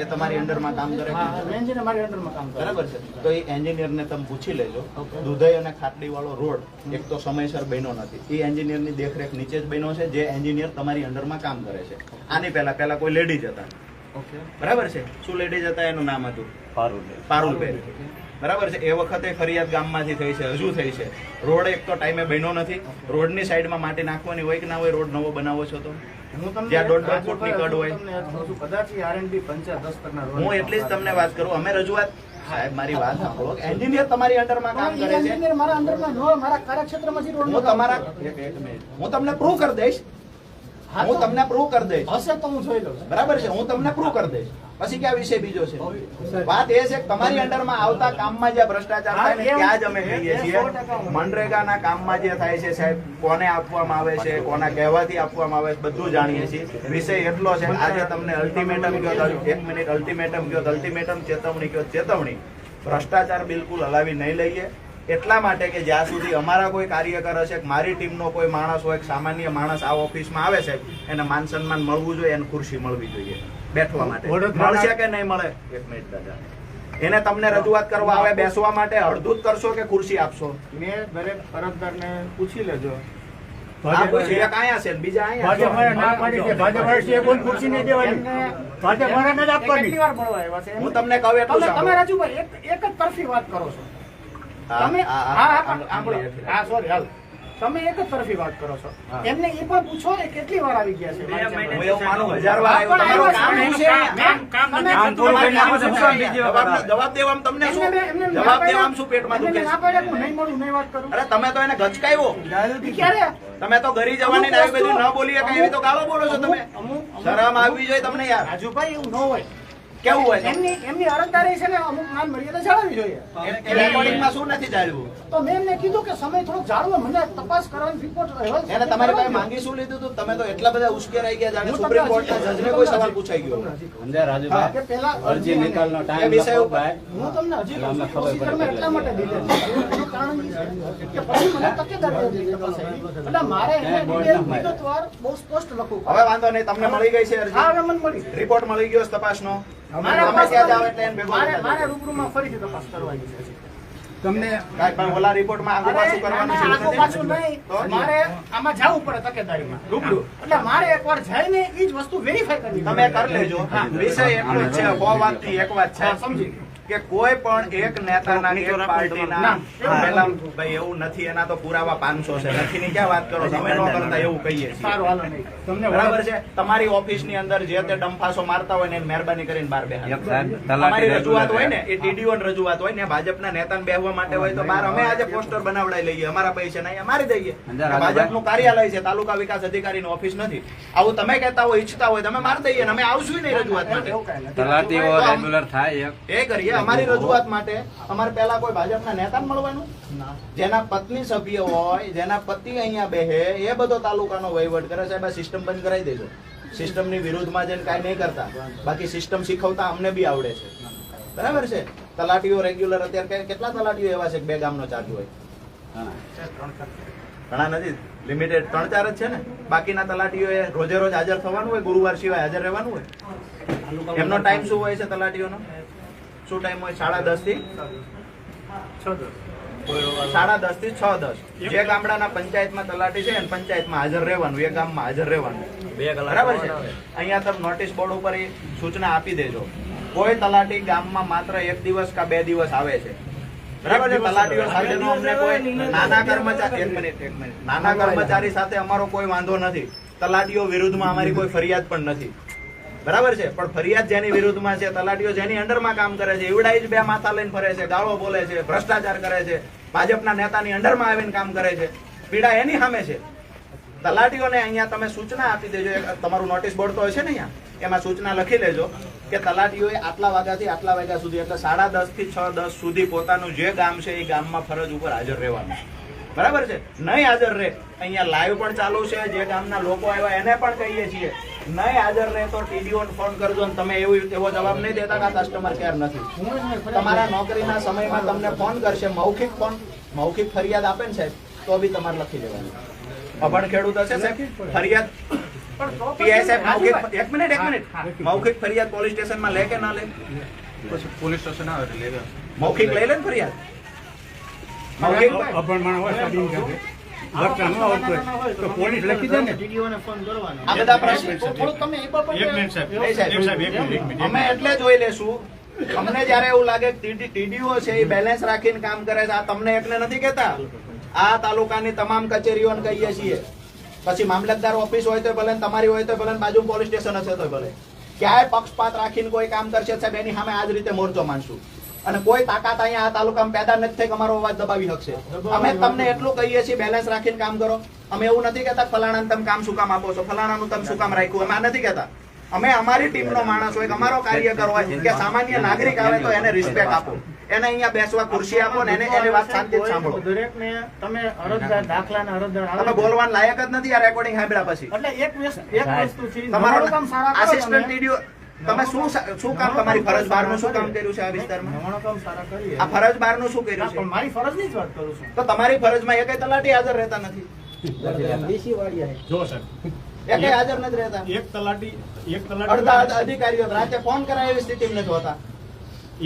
એ તમારી અંડરમાં કામ કરે છે? હા, એન્જિનિયર મારી અંડરમાં કામ કરે. બરાબર છે, તો એ એન્જિનિયરને તમે પૂછી લેજો. દુધઈ અને ખાટલી વાળો રોડ એક તો સમયસર બન્યો નથી, એ એન્જિનિયરની દેખરેખ નીચે જ બન્યો છે, જે એન્જિનિયર તમારી અંડરમાં કામ કરે છે. આની પહેલા કોઈ લેડીઝ હતા, બરાબર છે, શું લેડીઝ હતા એનું નામ હતું? પારુલબેન. બરાબર છે, એ વખતે ફરિયાદ ગામમાંથી થઈ છે, હજુ થઈ છે. રોડ એક તો ટાઈમે બન્યો નથી. રોડની સાઈડમાં માટી નાખવાની હોય કે ના હોય? રોડ નવો બનાવો છો તો હું તમને જ્યાં 1.5 ફૂટની કડ હોય. તમને એ જ કહું છું, કદાચ ઈ R&D પંચાયત દસ્તરના રોડ હું એટલી જ તમને વાત કરું. અમે રજૂઆત, સાહેબ મારી વાત સાંભળો, એન્જિનિયર તમારી અંડરમાં કામ કરે છે. એન્જિનિયર મારા અંદરમાં ન હોય, મારા કાર્યક્ષેત્રમાં જે રોડ હું તમારા એક મિનિટ, હું તમને પ્રૂવ કરી દઈશ. હું તમને પ્રૂવ કરી દઈશ. હશે તો હું જોઈ લઉં. બરાબર છે, હું તમને પ્રૂવ કરી દઈશ. પછી ક્યાં વિષય બીજો છે? વાત એ છે કે તમારી અંડરમાં આવતા કામમાં જે ભ્રષ્ટાચાર થાય ને ત્યાં જ અમે કહીએ છીએ. મનરેગાના કામમાં જે થાય છે સાહેબ, કોને આપવામાં આવે છે, કોના કહેવાથી આપવામાં આવે છે, બધું જાણીએ છીએ. વિષય એટલો છે, આજે તમને અલ્ટિમેટમ કયો, 1 મિનિટ, અલ્ટિમેટમ કયો, અલ્ટિમેટમ, ચેતવણી કયો, ચેતવણી. ભ્રષ્ટાચાર બિલકુલ હલાવી નહીં લઈએ. એટલા માટે કે જ્યાં સુધી અમારા કોઈ કાર્યકર હશે, મારી ટીમનો કોઈ માણસ હોય, સામાન્ય માણસ આ ઓફિસમાં આવે છે, એને માન સન્માન મળવું જોઈએ, એને ખુરશી મળવી જોઈએ બેઠવા માટે. મળશે કે નહીં મળે? 1 મિનિટ દાદા, એને તમને રજૂઆત કરવા આવે બેસવા માટે, અડધું જ કરશો કે ખુરશી આપશો? મેં દરેક અરજદારને પૂછી લેજો. આ ખુરશી એક અહીંયા છે ને બીજા અહીંયા છે. કેટલી વાર મળવા આવ્યા છે? હું તમને કહું એટલું તમે સાંભળો. રાજુભાઈ એક જ તરફી વાત કરો છો. તમે તમે એક જ તરફી વાત કરો છો. એમને એ પણ પૂછો ને કેટલી વાર આવી ગયા છે? હું એવું માનું 1000 વાર આવ્યો. તમારું કામ શું છે? જવાબ દેવામાં તમને શું? જવાબ દેવામાં શું પેટમાં દુખે છે? ના પાડે હું નહીં મળું, નહીં વાત કરું. અરે તમે તો એને ગચકાયો. ક્યારે? તમે તો ઘરી જવાની ને આવી બધી ન બોલીએ કઈ એવી તો ગાળો બોલો છો તમે. શરમ આવવી જોઈએ તમને યાર. રાજુભાઈ એવું ન હોય. કેવું હોય? એમની અરજદારી છે ને અમુક માન મર્યાદા જાળવવી જોઈએ. એ રેકોર્ડિંગમાં શું નથી જાળવ્યું? તો મેં એમને કીધું કે સમય થોડો જાળવો, મને તપાસ કરવાની રિપોર્ટ એને તમારી પાસે માંગી શું લીધું હતું? તમે તો એટલા બધા ઉશ્કેરાઈ ગયા જાણે સુપ્રીમ કોર્ટના જજને કોઈ સવાલ પૂછાઈ ગયો. કે પહેલા અરજી નિકાલનો એ ટાઈમ વિષય લખો ઉપર ભાઈ. હું તમને હજી કહું છું, અમને ખબર પડે પ્રોસિજરમાં એટલા માટે દીધેલ છે. એનું કારણ એ છે કે પછી મને તકેદારી તપાસ આવી એટલે મારે એને વિગતવાર બહુ સ્પષ્ટ લખવું હવે વાંધો નહીં, તમને મળી ગઈ છે અરજી? હા હવે મને મળી રિપોર્ટ મળી ગયો છે તપાસનો? મારે તમે ત્યાં જાવ એટલે એને ભેગો મારે કરી મારે દેજો. રૂબરૂમાં ફરીથી તપાસ કરવાની છે તમને કાંઈ પણ ઓલા રિપોર્ટમાં આગળ પાછું કરવાનું છે આખો પાછું નહીં તો? મારે આમાં જવું પડે તકેદારીમાં રૂબરૂ એટલે મારે એકવાર જઈને એ જ વસ્તુ વેરીફાઈ કરવી તમે કરી લેજો. વિષય એટલો જ છે, 100 વાતથી એક વાત છે હા, સમજી કે કોઈ પણ એક નેતાના એક પાર્ટીના ના. પેલા ભાઈ એવું નથી, એના તો પુરાવા 500 છે. નથી ની ક્યાં વાત કરો, તમે ન કરતા એવું કહીએ છીએ. સારું હાલો નહીં તમને બરાબર છે? તમારી ઓફિસની અંદર જે તે ડંફાસો મારતા હોય ને એને મહેરબાની કરીને બહાર બેહાડો. એક સાહેબ, તમારી તલાટી રજૂઆત હોય ને એ ટીડીઓ ની રજૂઆત હોય ને ભાજપના નેતાને બેહવા માટે હોય તો બહાર અમે આજે પોસ્ટર બનાવડાવી લઈએ, અમારા પૈસા નહીં મારી દઈએ. ભાજપનું કાર્યાલય છે, તાલુકા વિકાસ અધિકારીની ઓફિસ નથી. આવું તમે કહેતા હોય, ઈચ્છતા હોય તમે મારી દઈએ ને અમે આવશું નહીં રજૂઆત માટે. એવું કાંઈ નથી તલાટીઓ રેગ્યુલર થાય એ કરીએ. અમારી રજૂઆત માટે અમારે પહેલા કોઈ ભાજપના નેતાને મળવાનું, જેના પત્ની સભ્ય હોય, જેના પતિ અહીંયા બેહે, એ બધો તાલુકાનો વહીવટ કરે. સાહેબ આ સિસ્ટમ બંધ કરાવી દેજો. સિસ્ટમની વિરુદ્ધમાં જઈને કાંઈ નહીં કરતા. બાકી સિસ્ટમ શીખવતા અમને બી આવડે છે. બરાબર છે? તલાટીઓ રેગ્યુલર અત્યારે કેટલા તલાટીઓ એવા છે કે 2 ગામનો ચાર્જ હોય? ઘણા નથી, લિમિટેડ 3-4 જ છે ને. બાકીના તલાટીઓએ રોજે રોજ હાજર થવાનું હોય, ગુરુવાર સિવાય હાજર રહેવાનું હોય. એમનો ટાઈમ શું હોય છે તલાટીઓનો? શું ટાઈમ હોય? 10:30 થી 10:30 થી 6:10. જે ગામડાના પંચાયતમાં તલાટી છે એને પંચાયતમાં હાજર રહેવાનું, એ ગામમાં હાજર રહેવાનું. બરાબર છે? અહીંયા તમે નોટિસ બોર્ડ ઉપર એ સૂચના આપી દેજો. કોઈ તલાટી ગામમાં માત્ર 1 દિવસ કા 2 દિવસ આવે છે. બરાબર છે? તલાટીઓ સાથેનો અમને કોઈ નાના કર્મચારી, એક મિનિટ, નાના કર્મચારી સાથે અમારો કોઈ વાંધો નથી. તલાટીઓ વિરુદ્ધમાં અમારી કોઈ ફરિયાદ પણ નથી. બરાબર છે? પણ ફરિયાદ જેની વિરુદ્ધમાં છે, તલાટીઓ જેની અંડરમાં કામ કરે છે, એવડાઈ જ 2 માથા લઈને ફરે છે, ગાળો બોલે છે, ભ્રષ્ટાચાર કરે છે, ભાજપના નેતાની અંડરમાં આવીને કામ કરે છે, પીડા એની સામે છે. તલાટીઓને અહીંયા તમે સૂચના આપી દેજો. તમારું નોટિસ બોર્ડ તો હશે ને અહીંયા, એમાં સૂચના લખી લેજો કે તલાટીઓએ આટલા વાગ્યાથી આટલા વાગ્યા સુધી, એટલે 10:30 થી 6:10 સુધી પોતાનું જે ગામ છે એ ગામમાં ફરજ ઉપર હાજર રહેવાનું. બરાબર છે? નહીં હાજર રહે, અહીંયા લાઈવ પણ ચાલુ છે, જે ગામના લોકો આવ્યા એને પણ કહીએ છીએ, નહીં હાજર રહે તો ટીડીઓ ને ફોન કરજો. અને તમે એવો જવાબ નહીં દેતા કે આ કસ્ટમર કેર નથી. તમારા નોકરીના સમયમાં તમને ફોન કરશે, મૌખિક ફરિયાદ આપે ને સાહેબ, તો બી તમારે લખી દેવાનું. અભણ ખેડૂત હશે સાહેબ, ફરિયાદ પીઆઈ સાહેબ મૌખિક, એક મિનિટ, મૌખિક ફરિયાદ પોલીસ સ્ટેશનમાં લે કે ના લે? પછી પોલીસ સ્ટેશન આવે એટલે લેવા. મૌખિક લઈ લે ને ફરિયાદ. મૌખિક અભણ માણસ હોય સાડી સાથે વર્તા ન આવડતું હોય તો પોલીસ લખી દે ને. ટીડીઓને ફોન કરવાનો આ બધા પ્રશ્ન થોડું તમે એ બાબતે નહીં સાહેબ, અમે એટલે જોઈ લેશું. અમને જયારે એવું લાગે કે ટીડીઓ છે એ બેલેન્સ રાખીને કામ કરે છે, આ તમને એકને નથી કહેતા, આ તાલુકાની તમામ કચેરીઓને કહીએ છીએ. પછી મામલતદાર ઓફિસ હોય તો ભલે, તમારી હોય તો ભલે, બાજુ પોલીસ સ્ટેશન હશે તો ભલે, ક્યાંય પક્ષપાત રાખીને કોઈ કામ કરશે સાહેબ એની સામે આ જ રીતે મોરચો માંડશું. અને કોઈ તાકાત અહીંયા આ તાલુકામાં પેદા નથી થઈ કે અમારો અવાજ દબાવી શકશે. અમે તમને એટલું કહીએ છીએ બેલેન્સ રાખીને કામ કરો. અમે એવું નથી કહેતા ફલાણાને તમે કામ શું કામ આપો છો, ફલાણાનું તમે શું કામ રાખ્યું, અમે આ નથી કહેતા. અમે અમારી ટીમનો માણસ હોય, અમારો કાર્યકર હોય કે સામાન્ય નાગરિક આવે તો એને રિસ્પેક્ટ આપો, એને અહીંયા બેસવા ખુરશી આપો ને એની વાત શાંતિથી સાંભળો. દરેકને તમે અરજદાર દાખલાના અરજદાર તમે બોલવાનું લાયક જ નથી આ રેકોર્ડિંગ સાંભળ્યા પછી. એટલે એક વસ્તુ છે તમારો કામ સારા કરો આસિસ્ટન્ટ તમે. ટીડીઓ તમે શું કામ, તમારી ફરજ બહારનું શું કામ કર્યું છે આ વિસ્તારમાં? નવાણું કામ સારા કરીએ. આ ફરજ બહારનું શું કર્યું ના, પણ છે? મારી ફરજની જ વાત કરું છું. તો તમારી ફરજમાં એકેય તલાટી હાજર રહેતા નથી, જો સાહેબ, એકેય હાજર નથી રહેતા. એક તલાટી અડધા અધિકારીઓ રાતે ફોન કરાય એવી સ્થિતિમાં નથી હોતા.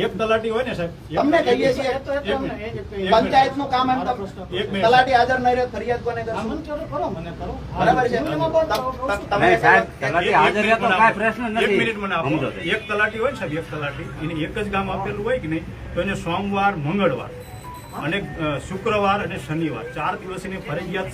એક તલાટી હોય ને સાહેબ, તમને કહીએ છીએ એ તો અમને એ જ કહીએ. પંચાયતનું કામ એમ એક મિનિટ. તલાટી હાજર નહીં રહે ફરિયાદ કોને હા, કરશું? મને કરો, મને કરો. બરાબર છે? એમાં બહુ તમે નહીં સાહેબ, તલાટી હાજર રહે તો કાંઈ પ્રશ્ન એક નથી. મિનિટ મને આપો. સમજો. એક તલાટી હોય ને સાહેબ, એક તલાટી એને એક જ ગામ આપેલું હોય કે નહીં, તો એને સોમવાર, મંગળવાર અને શુક્રવાર અને શનિવાર 4 દિવસની ફરજિયાત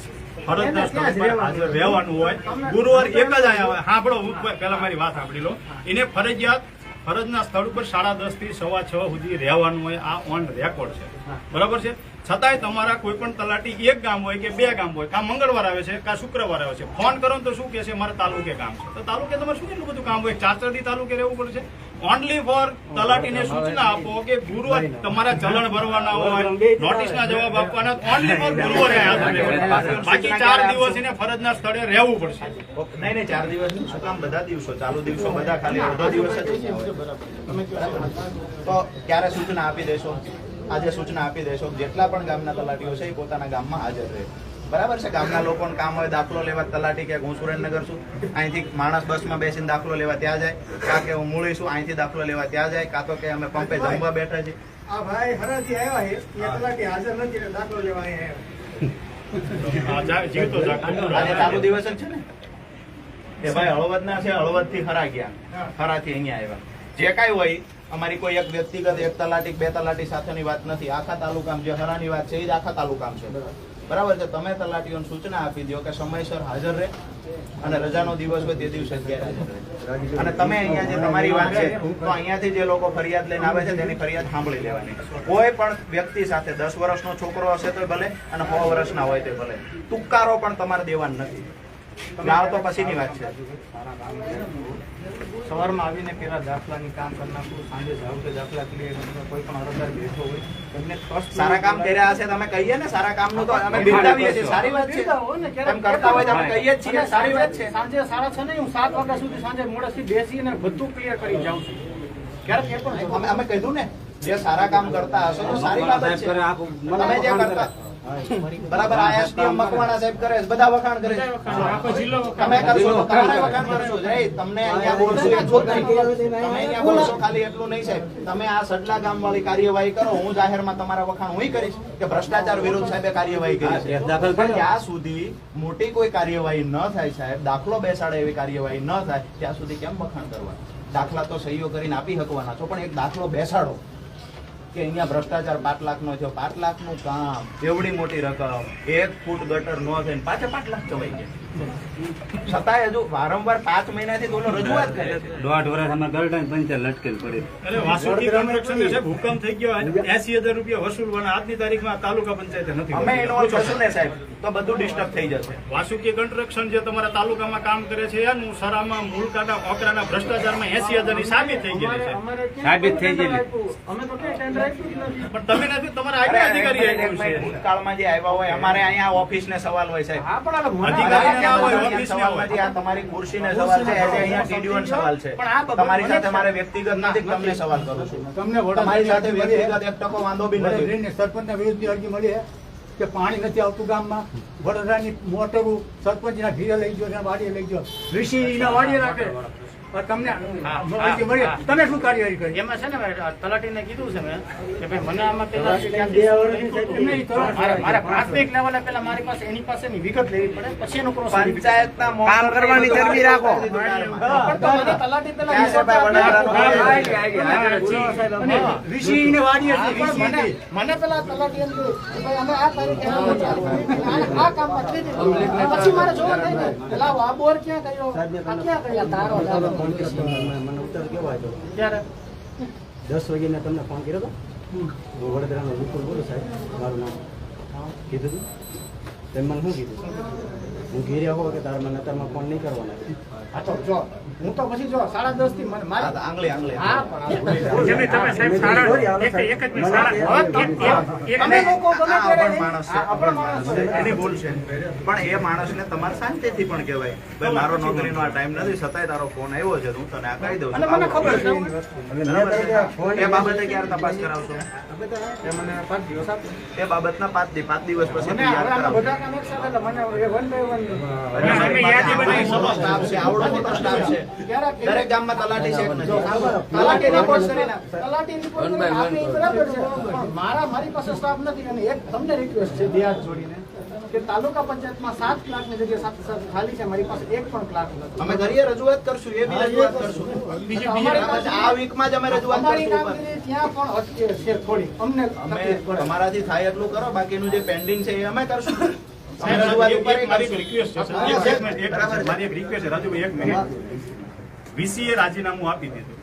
ફરજના સ્થળ પર હાજર રહેવાનું હોય. ગુરુવાર એક જ આયા હોય. સાંભળો, હું પહેલા મારી વાત સાંભળી લો. એને ફરજિયાત ફરજના સ્થળ ઉપર 10:30 થી 6:15 સુધી રહેવાનું હોય. આ ઓન રેકોર્ડ છે. બરાબર છે? છતાંય તમારા કોઈ પણ તલાટી એક ગામ હોય કે 2 ગામ હોય, કા મંગળવાર આવે છે કા શુક્રવાર આવે છે, ફોન કરો ને તો શું કહે છે, મારે તાલુકે કામ છે. તો તાલુકે તમારે શું એટલું બધું કામ હોય? 4 દી તાલુકે રહેવું પડશે. ઓનલી ફોર તલાટીને સૂચના આપો કે ગુરુવાર તમારા ચલણ ભરવાના હોય, નોટિસના જવાબ આપવાના, ઓનલી ફોર ગુરુવારે હાજર રહેવાનું. બાકી 4 દિવસ એને ફરજના સ્થળે રહેવું પડશે. નહીં 4 દિવસ નહીં, શું કામ બધા દિવસો, ચાલુ દિવસો બધા ખાલી અડધો દિવસ જ અહીંયા હોય. તો ક્યારે સૂચના આપી દેશો? આજે સૂચના આપી દેશો જેટલા પણ ગામના તલાટીઓ છે એ પોતાના ગામમાં હાજર રહે. બરાબર છે? ગામના લોકોને કામ હોય દાખલો લેવા, તલાટી કે હું સુરેન્દ્રનગર છું, અહીંથી માણસ બસમાં બેસીને દાખલો લેવા ત્યાં જાય, કાં કે હું મૂળી છું અહીંથી દાખલો લેવા ત્યાં જાય, કાં તો કે અમે પંપે જમવા બેઠા છીએ. આ ભાઈ હરાથી આવ્યા છે એ તલાટી હાજર નથી એટલે દાખલો લેવા આવ્યા. આજે ચાલુ દિવસ જ છે ને એ ભાઈ હળવદના છે, હળવદથી ખરા ગયા, ખરાથી અહીંયા આવ્યા. જે કાંઈ હોય અમારી કોઈ એક વ્યક્તિગત એક તલાટી બે તલાટી સાથેની વાત નથી, આખા તાલુકામાં જે હરાની વાત છે એ જ આખા તાલુકામાં છે. બરાબર છે? તમે તલાટીઓને સૂચના આપી દો કે સમયસર હાજર રહે અને રજાનો દિવસ હોય તે દિવસે જ ગેરહાજર રહે. અને તમે અહીંયા જે તમારી વાત છે તો અહીંયાથી જે લોકો ફરિયાદ લઈને આવે છે તેની ફરિયાદ સાંભળી લેવાની. કોઈ પણ વ્યક્તિ સાથે 10 વર્ષનો છોકરો હશે તો ભલે અને 100 વર્ષના હોય તો ભલે, તુક્કારો પણ તમારે દેવાનું નથી. લાવ તો પછીની વાત છે. સવારમાં આવીને પેલા દાખલાની કામ કરી નાખું, સાંજે જાવ કે દાખલા ક્લિયર કોઈ પણ અરજદાર બેઠો હોય એમને સારા કામ કર્યા હશે તમે કહીએ ને, સારા કામનું તો અમે બિરદાવીએ છીએ, સારી વાત છે. એમ કરતા હોય તો અમે કહીએ જ છીએ, સારી વાત છે. સાંજે 6:30 હું 7 વાગ્યા સુધી સાંજે મોડેથી બેસીને બધું ક્લિયર કરી જાઉં છું. ક્યારેક એ પણ અમે કીધું ને જે સારા કામ કરતા હશો તો સારી બાબત છે. તમે જે કરતા બરાબર આ એસડીએમ મકવાણા સાહેબ કરે છે, બધા વખાણ કરે છે. આખો જિલ્લો તમે કરશો તો તમારે વખાણ કરશો જ. તમને અહીંયા બોલશો એટલું જ નહીં, તમે અહીંયા બોલશો ખાલી એટલું નહીં સાહેબ. તમે આ સડલા ગામ વાળી કાર્યવાહી કરો, હું જાહેરમાં તમારા વખાણ હું કરીશ કે ભ્રષ્ટાચાર વિરુદ્ધ સાહેબે કાર્યવાહી કરી છે. પણ જ્યાં સુધી મોટી કોઈ કાર્યવાહી ન થાય સાહેબ, દાખલો બેસાડે એવી કાર્યવાહી ન થાય ત્યાં સુધી કેમ વખાણ કરવા? દાખલા તો સહીઓ કરીને આપી શકવાના છો, પણ એક દાખલો બેસાડો કે અહીંયા ભ્રષ્ટાચાર 5 લાખનો થયો. 5 લાખનું કામ, એવડી મોટી રકમ, 1 ફૂટ ગટર ન થઈને પાછા 5 લાખ ચવાઈ ગયા. છતાંય હજુ વારંવાર 5 મહિનાથી તો રજૂઆત કરે છે. 1.5 વર્ષ અમારે ગરડા પંચાયત લટકેલ પડી. એટલે વાસુકી કન્સ્ટ્રક્શન છે હુકમ થઈ ગયો 80,000 રૂપિયા વસૂલવાના આજની તારીખમાં તાલુકા પંચાયતે નથી. અમે ઇન્વોલ્વ થશું ને સાહેબ તો બધું ડિસ્ટર્બ થઈ જશે. વાસુકી કન્સ્ટ્રક્શન જે તમારા તાલુકામાં કામ કરે છે એનું સરામાં મૂળકાના ઓકરાના ભ્રષ્ટાચારમાં 80,000 ની સાબિત થઈ ગયેલી છે. સાબિત થઈ ગયેલી. અમે તો કે ટેન્ડર આપ્યું જ નથી. પણ તમે નથી, તમારા આગળ અધિકારી આપ્યું છે. ભૂતકાળમાં જે આવ્યા હોય અમારે અહીંયા ઓફિસને સવાલ હોય સાહેબ. હા પણ મને અધિકારી ના હોય, અહીંયા ઓફિસને સવાલ હોય. નથી, આ તમારી ખુરશીને સવાલ છે, આજે અહીંયા ટીડીઓને સવાલ છે. તમારી સાથે મારે વ્યક્તિગત નથી, તમને સવાલ કરું છું. તમને તમારી સાથે વ્યક્તિગત 1% વાંધો બી નથી. વડોદરાની સરપંચના વિરુદ્ધની અરજી મળી છે કે પાણી નથી આવતું ગામમાં. વડોદરાની મોટરો સરપંચના ઘીરે લઈ ગયો ને વાડીએ લઈ ગયો, ઋષિના વાડીએ રાખે. તમને અરજી મળી, તમે શું કાર્યવાહી કરી? એમાં છે ને ભાઈ તલાટીને કીધું છે મેં કે ભાઈ મને આમાં પેલા મારે પ્રાથમિક લેવલે પેલા મારી પાસે એની પાસેની વિગત લેવી પડે, પછી એનું પ્રોસેસ. પંચાયતના કામ કરવાની ચરબી રાખો. તલાટી ક્યાં છે ભાઈ વડોદરાનો? ઋષિને વાડીએ મને પેલા તલાટી એમ કીધું કે ભાઈ અમે આ તારીખે આ કામમાં કરી દીધું. પછી મારે જોવા થઈ ને પેલા આ બોર ક્યાં કર્યો, આ ક્યાં કર્યા તારો લાવો. મને ઉત્તર કેવો આવ્યો? ત્યારે 10 વાગ્યાને તમને ફોન કર્યો હતો? હું વડોદરાનો વિપુલ બોલું સાહેબ, મારું નામ કીધું હતું. તમે મને શું કીધું? હું ઘેરે આવો કે તારે મને અત્યારમાં ફોન નહીં કરવાનો. હા તો જો હું તો પછી જો 10:30 થી મને મારી આંગળી હા પણ જેને તમે સાહેબ સારા એક જ મિનિટ સારા એક અમે લોકો ગમે આ ત્યારે અભણ માણસ છે, અભણ માણસ છે. એની ભૂલ છે. પણ એ માણસને તમારે શાંતિથી પણ કહેવાય ભાઈ મારો નોકરીનો આ ટાઈમ નથી, છતાંય તારો ફોન આવ્યો છે, હું તને આ કહી દઉં અને છું. મને ખબર છે બરાબર છે? એ બાબતે ક્યારે તપાસ કરાવશો? એ મને 5 દિવસ આપો. એ બાબતના 5 દિવસ પછી મને યાદ આમાં કરાવશો. બધા કામ એક સાથે એટલે મને એ વન બાય વન અમે યાદી બનાવી મોટો સ્ટાફ છે, આવડો મોટો સ્ટાફ છે. દરેક ગામમાં તલાટી છે કે નથી? તલાટી રિપોર્ટ કરીને આપે એ બરાબર છે પણ મારી પાસે સ્ટાફ નથી. અને એક તમને રિક્વેસ્ટ છે બે હાથ જોડીને કે તાલુકા પંચાયતમાં 7 ક્લાર્કની જગ્યાએ 7 ખાલી છે, મારી પાસે એક પણ ક્લાર્ક નથી. અમે ઘડીએ રજૂઆત કરશું, એ બી રજૂઆત કરશું. અમારી પાસે આ વીકમાં જ અમે રજૂઆત અમારી કરશું. કામગીરી ત્યાં પણ અટકે છે થોડી, અમને અમે તકલીફ પડે. તમારાથી થાય એટલું કરો, બાકીનું જે પેન્ડિંગ છે એ અમે કરશું. અમે સાહેબ, રજૂઆત એક- ઉપર એક મારી એક કરશું. રિક્વેસ્ટ છે હા, સાહેબ. એક મિનિટ, બરાબર છે. મારી એક રિક્વેસ્ટ છે રાજુભાઈ, એક મિનિટ. વીસીએ રાજીનામું આપી દીધું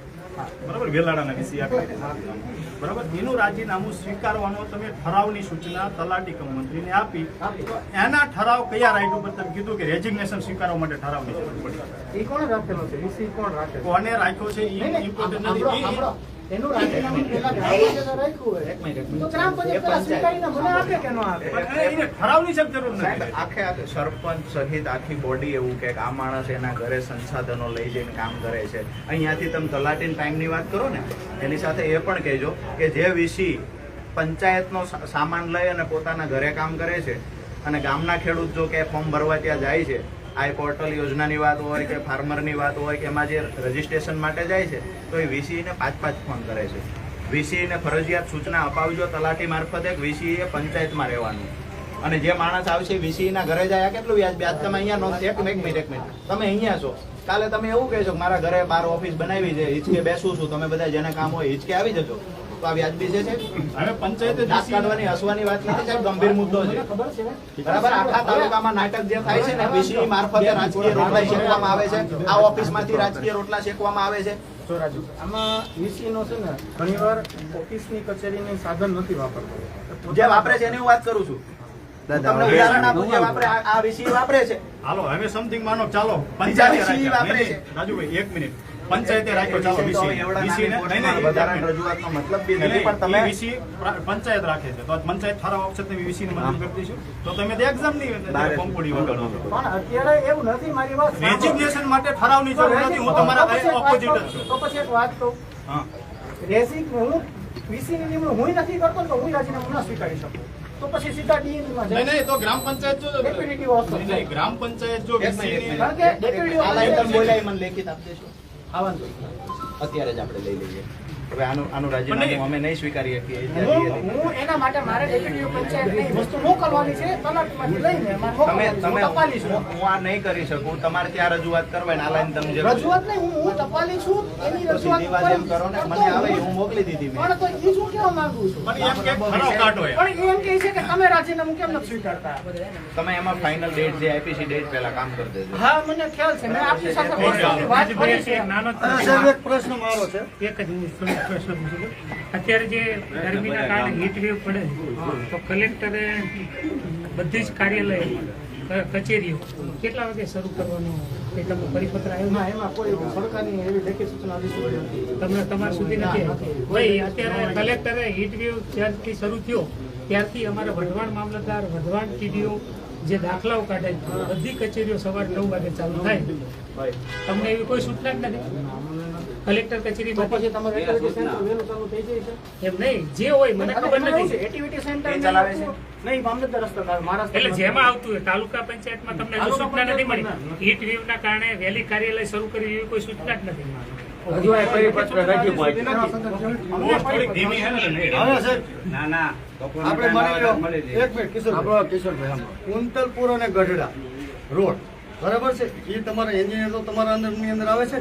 બરાબર, વેલાડાના વીસી આપી દીધું બરાબર. એનું રાજીનામું સ્વીકારવાનો તમે ઠરાવની સૂચના તલાટી કમ મંત્રીને આપી, તો એના ઠરાવ કયા રાઈટ ઉપર તમે કીધું કે રેઝિગ્નેશન સ્વીકારવા માટે ઠરાવની જરૂર પડી? એ કોણ રાખેલો છે? વીસી કોણ રાખે છે? કોને રાખ્યો છે નહીં, એ નહીં, ઇમ્પોર્ટન્ટ સાંભળો, નથી. સાંભળો. એનું રાજીનામું પેલા ગ્રામ પંચાયતે રાખ્યું હોય તો ગ્રામ પંચાયત પેલા સ્વીકારીને મને આપે કે ન આપે? પણ એને ઠરાવની સબ જરૂર સાહેબ, નથી. આખે સરપંચ સહિત આખી બોડી એવું કે આ માણસ એના ઘરે સંસાધનો લઈ જઈને કામ કરે છે. અહીંયાથી તમે તલાટીના ટાઈમની વાત કરો ને, એની સાથે એ પણ કહેજો કે જે વીસી પંચાયતનો સામાન લઈ અને પોતાના ઘરે કામ કરે છે અને ગામના ખેડૂત જો કે ફોર્મ ભરવા ત્યાં જાય છે, આ પોર્ટલ યોજનાની વાત હોય કે ફાર્મરની વાત હોય કે એમાં જે રજીસ્ટ્રેશન માટે જાય છે તો એ વીસીને 5-5 ફોન કરે છે. વીસીને ફરજિયાત સૂચના અપાવજો તલાટી મારફતે વીસીએ પંચાયતમાં રહેવાનું. અને જે માણસ આવશે વીસીના ઘરે જાય કેટલું વ્યાજ? વ્યાજ તમે અહીંયા નોંધ. એક મિનિટ તમે અહીંયા છો, કાલે તમે એવું કહેશો કે મારા ઘરે 12 ઓફિસ બનાવી છે, હિચકે બેસું છું, તમે બધા જેને કામ હોય હિચકે આવી જજો, તો આ વ્યાજબી છે? હવે પંચાયતે દાંત કાઢવાની હસવાની વાત નથી સાહેબ, ગંભીર મુદ્દો છે. બરાબર, આખા તાલુકામાં નાટક જે થાય છે ને, વીસી મારફતે રાજકીય રોટલા શેકવામાં આવે છે, આ ઓફિસમાંથી રાજકીય રોટલા શેકવામાં આવે છે. જો રાજુ, આમાં વીસીનો છે ને ઘણીવાર ઓફિસની કચેરીની સાધન નથી વાપરતો. જે વાપરે છે એની હું વાત કરું છું. તમને ઉદાહરણ આપું, જે વાપરે આ વીસી વાપરે છે. હાલો હવે સમથિંગ માનો, ચાલો બીજા વીસી વાપરે છે. રાજુભાઈ 1 મિનિટ, પંચાયતે રાખ્યો, ચાલો રજૂઆતનો મતલબ બી નથી, પણ તમે વીસી પંચાયત રાખે છે તો પંચાયત ઠરાવ આવશે તમે વીસી ને મંજૂર કરી દઈશું તો તમે એક્ઝામ ની પંપોડી વગાડો. પણ અત્યારે એવું નથી. મારી વાત રેઝિગ્નેશન માટે ઠરાવની જરૂર નથી. હું તમારા ઓપોઝિટ જ છું. તો પછી એક વાત કહું, હા, હું વીસીની નિમણૂક હું નથી કરતો તો હું રાજીનામું ના સ્વીકારી શકું. તો પછી સીધા ડીએનમાં નહીં નહીં, તો ગ્રામ પંચાયત જો ડેપ્યુટી ઓફિસર નહીં, ગ્રામ પંચાયત જો વીસી કારણ કે ડેપ્યુટી આ લાઈન ઓફિસર બોલાય મને લેખિત આપી દેશો આવવાનું. અત્યારે જ આપણે લઈ લઈએ. હવે આનું રાજીનામું અમે નહીં સ્વીકારીએ છીએ. હું એના માટે મારે ડેપ્યુટી પંચાયતની વસ્તુ મોકલવાની છે, તલાટીમાંથી લઈને મારે તમે મોકલવાની છે. હું ટપાલી છું. હું આ નહીં કરી શકું. તમારે ત્યાં રજૂઆત કરવાની, આ લાઈન તમે જે રજૂઆત નહીં, હું ટપાલી છું, એની તો રજૂઆત સીધી વાત એમ કરો ને, મને આવે એ હું મોકલી દીધી મેં. પણ તો એ જ હું કહેવા માંગુ છું. પણ એમ કે ઠરાવ કાઢો એમ. પણ એ એમ કહે છે કે તમે રાજીનામું કેમ નથી સ્વીકારતા? તમે એમાં ફાઇનલ ડેટ જે આપી છે ડેટ પહેલા કામ કરી દેજો. હા, મને ખ્યાલ છે. મેં આપની સાથે personally વાત કરી છે. નાનો એક પ્રશ્ન મારો છે. એક જ પ્રશ્ન પૂછું છું. અત્યારે જે ગરમીના કારણે હીટ વેવ પડે તો કલેક્ટરે બધી જ કાર્યાલય કચેરીઓ કેટલા વાગે શરૂ કરવાનું એ તમને પરિપત્ર આવ્યો? ના, એમાં કોઈ સરકારની એવી લેખિત સૂચના હજી સુધી નથી. તમને તમારા સુધી નથી? ભાઈ, અત્યારે કલેક્ટરે હીટ વેવ જ્યારથી શરૂ થયો ત્યારથી અમારા વઢવાણ મામલતદાર, વઢવાણ ટીડીઓ જે દાખલાઓ કાઢે બધી કચેરીઓ સવારે 9 વાગે ચાલુ થાય. તમને એવી કોઈ સૂચના જ નથી? કલેક્ટર કચેરી તો પછી તમારે એક્ટિવિટી સેન્ટર વહેલું ચાલુ થઈ જાય છે? એમ નહીં, જે હોય મને ખબર નથી. એક્ટિવિટી સેન્ટર એ ચલાવે છે? નહીં, મામલતદાર રસ્તા મહારાષ્ટ્ર એટલે જેમાં આવતું હોય તાલુકા પંચાયતમાં તમને હજુ સૂચના નથી મળી. હીટ વેવના કારણે વહેલી કાર્યાલય શરૂ કરી એવી કોઈ સૂચના જ નથી. થોડીક ધીમી હે ને નહીં. હવે સાહેબ, ના ના આપણે માની લો, એક મિનિટ કિશોરભાઈ, કુંતલપુર અને ગઢડા રોડ બરાબર છે, એ તમારા એન્જિનિયર તો તમારા અંદરની અંદર આવે છે